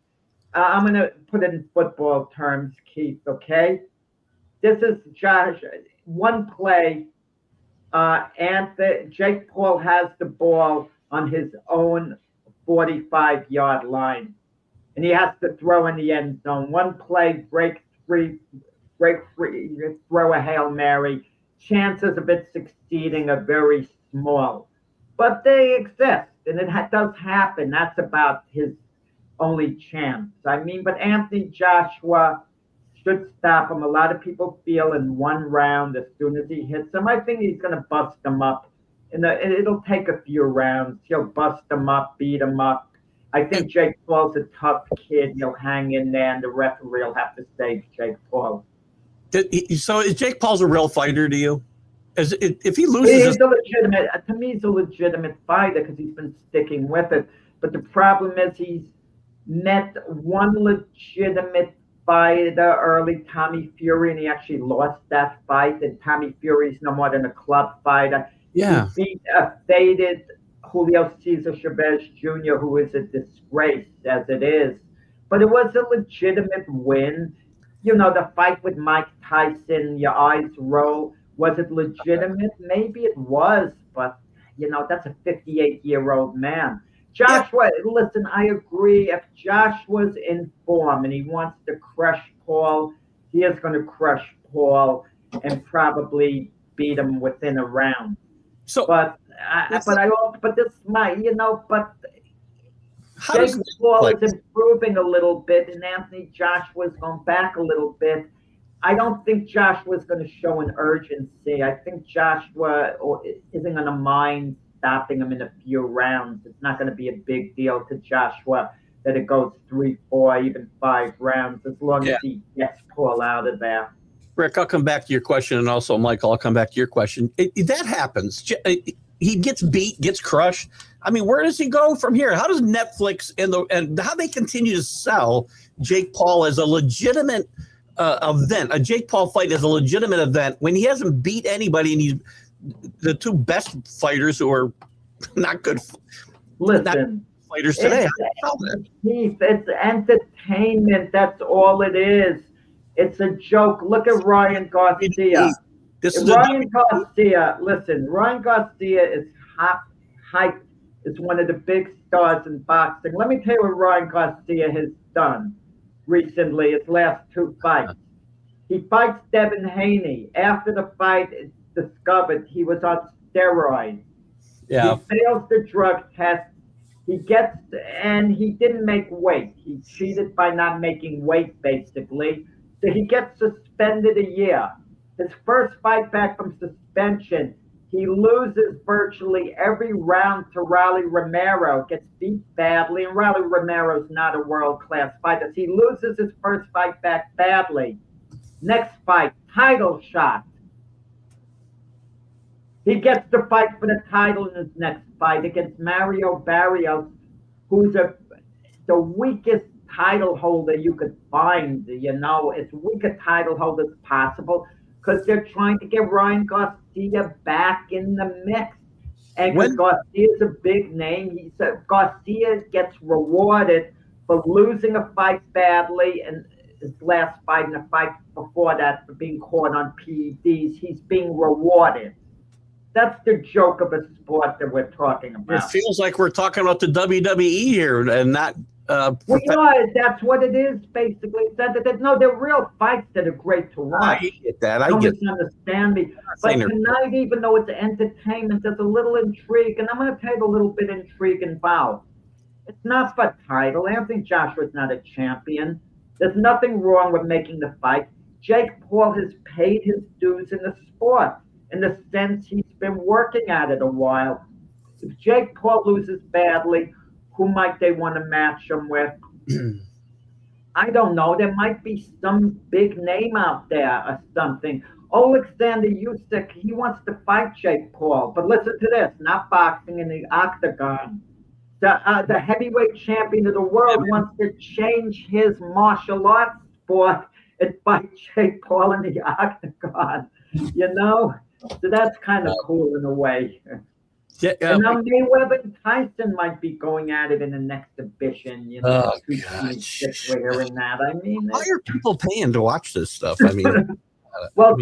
I'm going to put it in football terms, Keith. Okay, this is Josh. One play, and Jake Paul has the ball on his own 45-yard line, and he has to throw in the end zone. One play, break free, throw a Hail Mary. Chances of it succeeding are very small, but they exist, and it does happen. That's about his only chance. I mean, but Anthony Joshua should stop him. A lot of people feel in one round, as soon as he hits him, I think he's going to bust him up. It'll take a few rounds. He'll bust him up, beat him up. I think Jake Paul's a tough kid. He'll hang in there, and the referee will have to save Jake Paul. So is Jake Paul's a real fighter to you? If he loses, he's a legitimate. To me, he's a legitimate fighter because he's been sticking with it. But the problem is he's met one legitimate fighter early, Tommy Fury, and he actually lost that fight. And Tommy Fury's no more than a club fighter. Yeah, he beat a faded Julio Cesar Chavez Jr., who is a disgrace as it is. But it was a legitimate win. The fight with Mike Tyson, your eyes roll. Was it legitimate? Maybe it was, but, that's a 58-year-old man. Joshua, listen, I agree. If Joshua's in form and he wants to crush Paul, he is going to crush Paul and probably beat him within a round. But Jake Paul is improving a little bit, and Anthony Joshua's gone back a little bit. I don't think Joshua's going to show an urgency. I think Joshua isn't going to mind stopping him in a few rounds. It's not going to be a big deal to Joshua that it goes 3, 4, even 5 rounds, as long as he gets Paul out of there. Rick, I'll come back to your question, and also Michael, I'll come back to your question. That happens. He gets beat, gets crushed. I mean, where does he go from here? How does Netflix and how they continue to sell Jake Paul as a legitimate event, a Jake Paul fight as a legitimate event when he hasn't beat anybody, and he's the two best fighters who are not good fighters today? It's entertainment. That's all it is. It's a joke. Look at Ryan Garcia. Ryan Garcia is hyped. It's one of the big stars in boxing. Let me tell you what Ryan Garcia has done recently, his last 2 fights. He fights Devin Haney. After the fight, it's discovered he was on steroids. Yeah. He fails the drug test. He didn't make weight. He cheated by not making weight, basically. So he gets suspended a year. His first fight back from suspension, he loses virtually every round to Rolly Romero, gets beat badly, and Rolly Romero's not a world-class fighter. He loses his first fight back badly. Next fight, title shot. He gets to fight for the title in his next fight against Mario Barrios, who's the weakest title holder you could find, as weak a title holder as possible, because they're trying to get Ryan Garcia back in the mix. And because Garcia's a big name, Garcia gets rewarded for losing a fight badly, and his last fight and the fight before that for being caught on PEDs, he's being rewarded. That's the joke of a sport that we're talking about. It feels like we're talking about the WWE here and not. That's what it is, basically. They're real fights that are great to watch. I get that. Don't misunderstand me. But tonight, even though it's entertainment, there's a little intrigue, and I'm going to tell you a little bit of intrigue involved. It's not for title. Anthony Joshua's not a champion. There's nothing wrong with making the fight. Jake Paul has paid his dues in the sport, in the sense he's been working at it a while. If Jake Paul loses badly, who might they want to match him with? I don't know. There might be some big name out there or something. Alexander Usyk, he wants to fight Jake Paul. But listen to this, not boxing, in the octagon. The heavyweight champion of the world wants to change his martial arts sport and fight Jake Paul in the octagon. So that's kind of cool in a way. Yeah, and now Mayweather and Tyson might be going at it in the next exhibition. 226. We're hearing that. I mean, why are people paying to watch this stuff? I mean, well,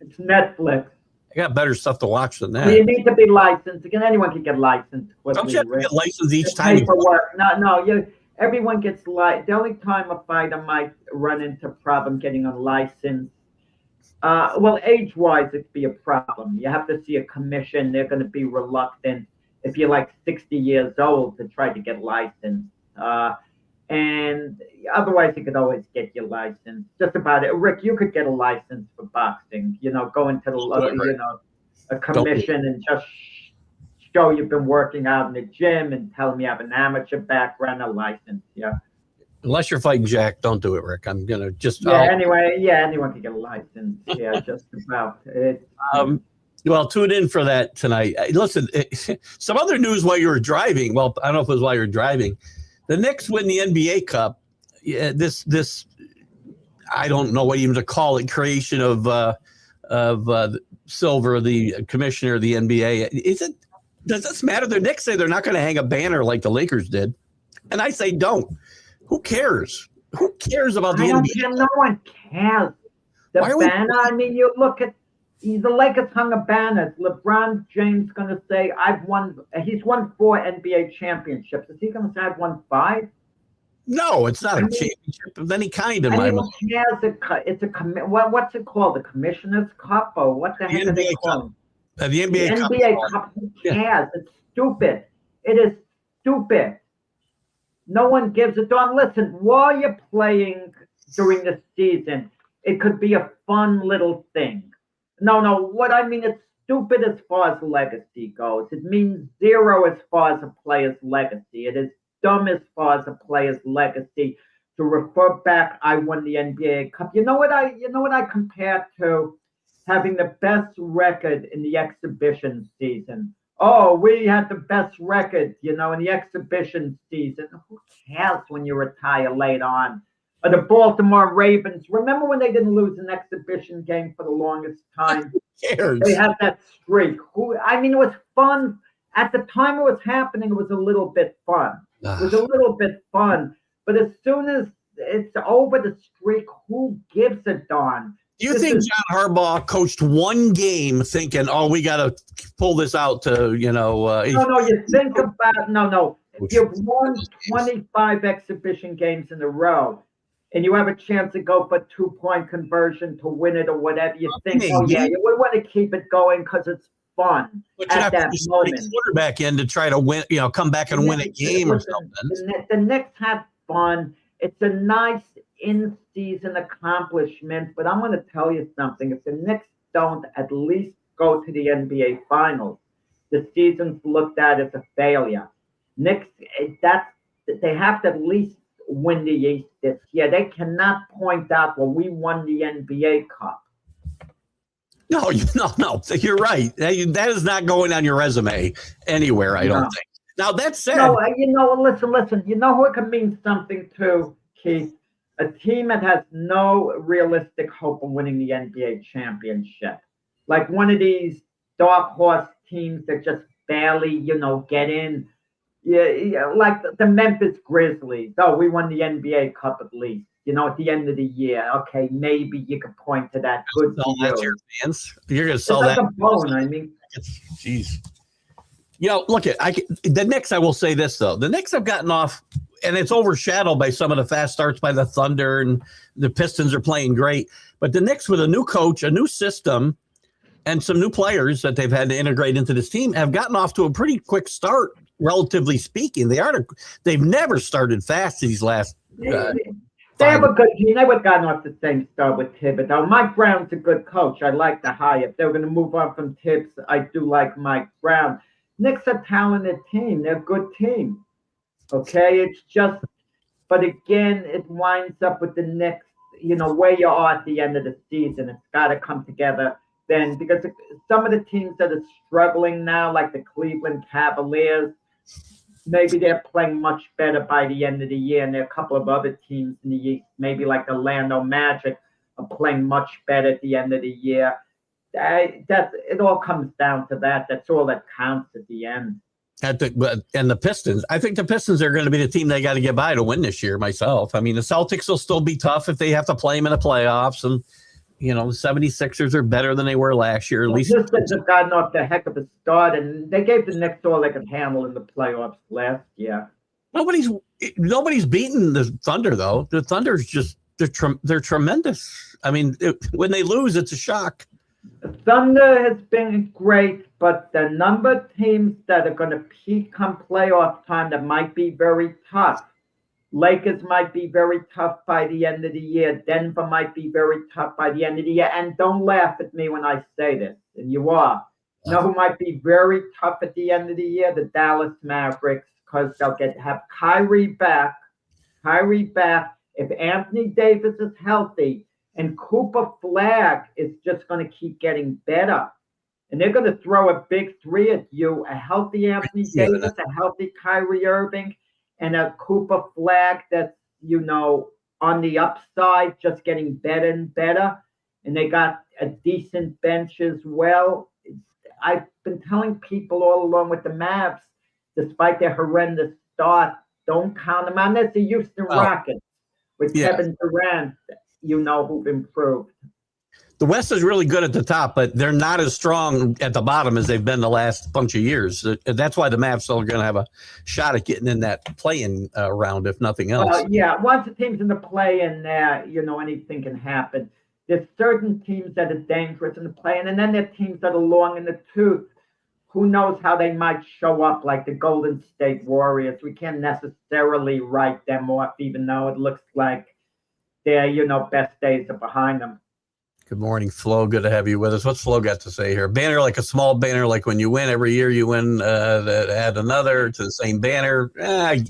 it's Netflix. I got better stuff to watch than that. You need to be licensed. Again, anyone can get licensed. Don't you have to get licensed each time? Paperwork. No. Everyone gets licensed. The only time a fighter might run into a problem getting a license, well, age-wise, it'd be a problem. You have to see a commission. They're going to be reluctant if you're like 60 years old to try to get licensed. And otherwise, you could always get your license. Just about it. Rick, you could get a license for boxing. Go into the, a commission and just show you've been working out in the gym and tell them you have an amateur background, a license. Yeah. Unless you're fighting Jack, don't do it, Rick. I'm gonna just. Anyway, anyone can get a license. Yeah, just about it. Well, tune in for that tonight. Listen, some other news while you were driving. Well, I don't know if it was while you were driving. The Knicks win the NBA Cup. Yeah, this I don't know what even to call it. Creation of Silver, the commissioner of the NBA. Does this matter? The Knicks say they're not going to hang a banner like the Lakers did, and I say don't. Who cares? Who cares about the NBA? No one cares. The banner. I mean, you look at the Lakers hung a banner. LeBron James going to say, "I've won." He's won 4 NBA championships. Is he going to say, "I've won 5"? No, it's not a championship of any kind in my mind. What's it called? The Commissioner's Cup or what the heck are they called? The NBA Cup. NBA Cup. Who cares? Yeah. It's stupid. It is stupid. No one gives a darn. Listen, while you're playing during the season, it could be a fun little thing. No. What I mean, it's stupid as far as legacy goes. It means zero as far as a player's legacy. It is dumb as far as a player's legacy to refer back. I won the NBA Cup. You know what I compare to having the best record in the exhibition season. Oh, we had the best record, in the exhibition season. Who cares when you retire later on? Or the Baltimore Ravens. Remember when they didn't lose an exhibition game for the longest time? Who cares? They had that streak. It was fun. At the time it was happening, it was a little bit fun. It was a little bit fun. But as soon as it's over the streak, who gives a darn? Do you think John Harbaugh coached one game thinking, "Oh, we got to pull this out to, No. You think about no. If you've won 25 exhibition games in a row, and you have a chance to go for 2-point conversion to win it or whatever, you think, you would want to keep it going because it's fun at that moment. Quarterback in to try to win, come back and win a game or something. The Knicks have fun. It's a nice in-season accomplishment, but I'm going to tell you something. If the Knicks don't at least go to the NBA Finals, the season's looked at as a failure. Knicks, they have to at least win the East this year. They cannot point out, well, we won the NBA Cup. No, you're right. That is not going on your resume anywhere, I don't think. Now, that said... No, listen. You know who it can mean something to, Keith? A team that has no realistic hope of winning the NBA championship. Like one of these dark horse teams that just barely, get in. Yeah, like the Memphis Grizzlies. Oh, we won the NBA Cup at least. At the end of the year. Okay, maybe you could point to that. Good sell that to your fans. You're going to sell that. A bone, I mean. Jeez. Look the Knicks, I will say this, though. The Knicks have gotten off, and it's overshadowed by some of the fast starts by the Thunder, and the Pistons are playing great. But the Knicks, with a new coach, a new system, and some new players that they've had to integrate into this team, have gotten off to a pretty quick start, relatively speaking. They've never started fast these last They have a good team. They would have gotten off the same start with Thibodeau. Mike Brown's a good coach. I like the hire. If they were going to move on from Tibbs, I do like Mike Brown. Knicks are a talented team. They're a good team. Okay? It's just, but again, it winds up with the Knicks, where you are at the end of the season. It's got to come together then, because some of the teams that are struggling now, like the Cleveland Cavaliers, maybe they're playing much better by the end of the year, and there are a couple of other teams in the East, maybe like the Orlando Magic, are playing much better at the end of the year. That it all comes down to that. That's all that counts at the end. And the Pistons, I think the Pistons are going to be the team they got to get by to win this year myself. I mean, the Celtics will still be tough if they have to play them in the playoffs. And, the 76ers are better than they were last year. At least the Pistons have gotten off the heck of a start, and they gave the Knicks all they could handle in the playoffs last year. Nobody's beaten the Thunder, though. The Thunder's just, they're tremendous. I mean, when they lose, it's a shock. The Thunder has been great, but the number of teams that are going to peak come playoff time that might be very tough. Lakers might be very tough by the end of the year. Denver might be very tough by the end of the year. And don't laugh at me when I say this, and you are. You know who might be very tough at the end of the year? The Dallas Mavericks, because they'll have Kyrie back. If Anthony Davis is healthy, and Cooper Flag is just going to keep getting better. And they're going to throw a big three at you, a healthy Anthony Davis, a healthy Kyrie Irving, and a Cooper Flag that's, on the upside, just getting better and better. And they got a decent bench as well. I've been telling people all along with the Mavs, despite their horrendous start, don't count them out. That's the Houston Rockets with Kevin Durant, who've improved. The West is really good at the top, but they're not as strong at the bottom as they've been the last bunch of years. That's why the Mavs are going to have a shot at getting in that play-in round, if nothing else. Once the team's in the play-in there, anything can happen. There's certain teams that are dangerous in the play-in, and then there are teams that are long in the tooth. Who knows how they might show up, like the Golden State Warriors. We can't necessarily write them off, even though it looks like their, best days are behind them. Good morning, Flo. Good to have you with us. What's Flo got to say here? Banner, like a small banner, like when you win every year, you win add another to the same banner. I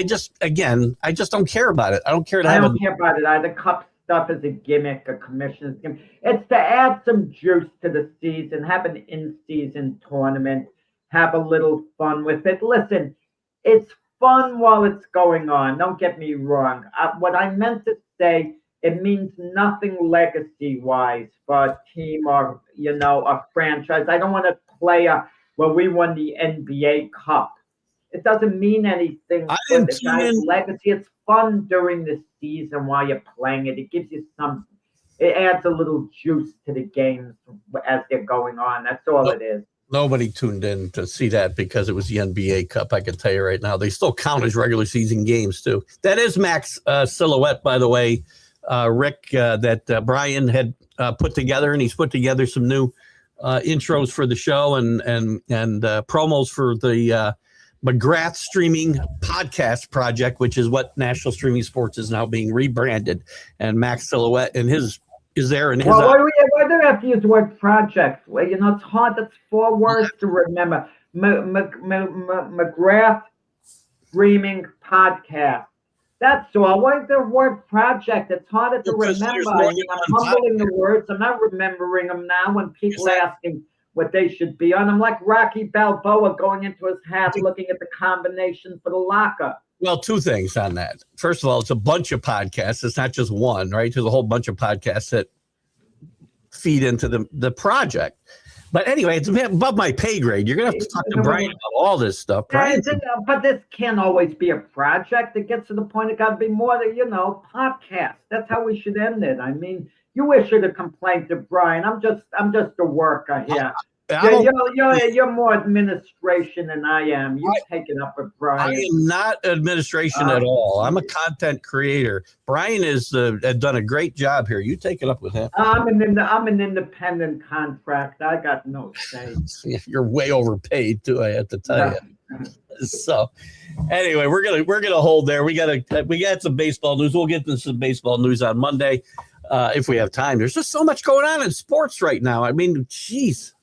just don't care about it. I don't care I don't care about it either. Cup stuff is a gimmick, a commissioner's gimmick. It's to add some juice to the season, have an in-season tournament, have a little fun with it. Listen, it's fun while it's going on. Don't get me wrong. What I meant to say, it means nothing legacy-wise for a team or, a franchise. I don't want to play we won the NBA Cup. It doesn't mean anything for the guy's legacy. It's fun during the season while you're playing it. It gives you it adds a little juice to the games as they're going on. That's all it is. Nobody tuned in to see that because it was the NBA Cup. I can tell you right now, they still count as regular season games too. That is Mac's silhouette, by the way, Rick, that Brian had put together, and he's put together some new intros for the show and promos for the McGrath Streaming Podcast Project, which is what National Streaming Sports is now being rebranded. And Mac's silhouette and his is there. And why do we have to use the word project? Well, it's hard. That's 4 words to remember. McGrath Streaming Podcast. That's all. Why the word project? It's harder to remember. I'm humbling the words. I'm not remembering them now when people are asking what they should be on. I'm like Rocky Balboa going into his hat, looking at the combination for the locker. Well, 2 things on that. First of all, it's a bunch of podcasts. It's not just one, right? There's a whole bunch of podcasts that feed into the project. But anyway, it's above my pay grade. You're going to have to talk to Brian about all this stuff. Brian, but this can't always be a project. It gets to the point it got to be more than, podcast. That's how we should end it. I mean, you issue the complaint to Brian. I'm just a worker here. You're more administration than I am. You take it up with Brian. I am not administration at all. I'm a content creator. Brian has done a great job here. You take it up with him. I'm an independent contract. I got no say. You're way overpaid too, I have to tell you. So anyway, we're gonna hold there. We got some baseball news. We'll get to some baseball news on Monday if we have time. There's just so much going on in sports right now. I mean, geez.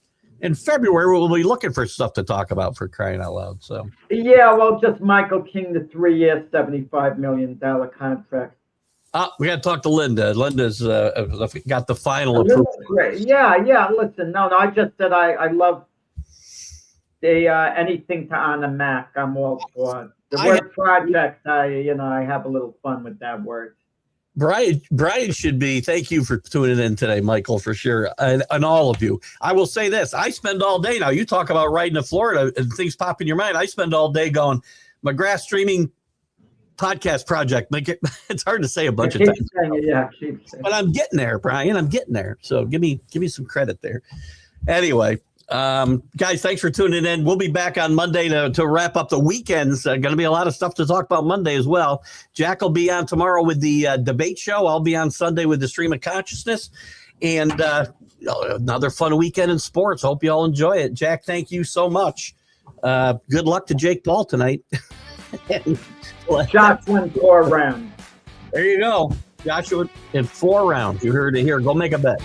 In February, we'll be looking for stuff to talk about, for crying out loud. So just Michael King, the 3-year, $75 million contract. We got to talk to Linda. Linda's got the final approval. Great. Yeah. Listen, no. I just said I love anything to honor Mac, I'm all for. The word project, I have a little fun with that word. Brian should be. Thank you for tuning in today, Michael, for sure, and all of you. I will say this: I spend all day now. You talk about riding to Florida and things pop in your mind. I spend all day going McGrath streaming podcast project. It's hard to say a bunch of times. But I'm getting there, Brian. I'm getting there. So give me some credit there. Anyway, guys, thanks for tuning in. We'll be back on Monday to wrap up the weekends. Going to be a lot of stuff to talk about Monday as well. Jack will be on tomorrow with the debate show. I'll be on Sunday with the Stream of Consciousness. And another fun weekend in sports. Hope you all enjoy it. Jack, thank you so much. Good luck to Jake Paul tonight. Josh won 4 rounds. There you go. Joshua in 4 rounds. You heard it here. Go make a bet.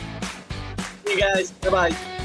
See you guys. Bye-bye.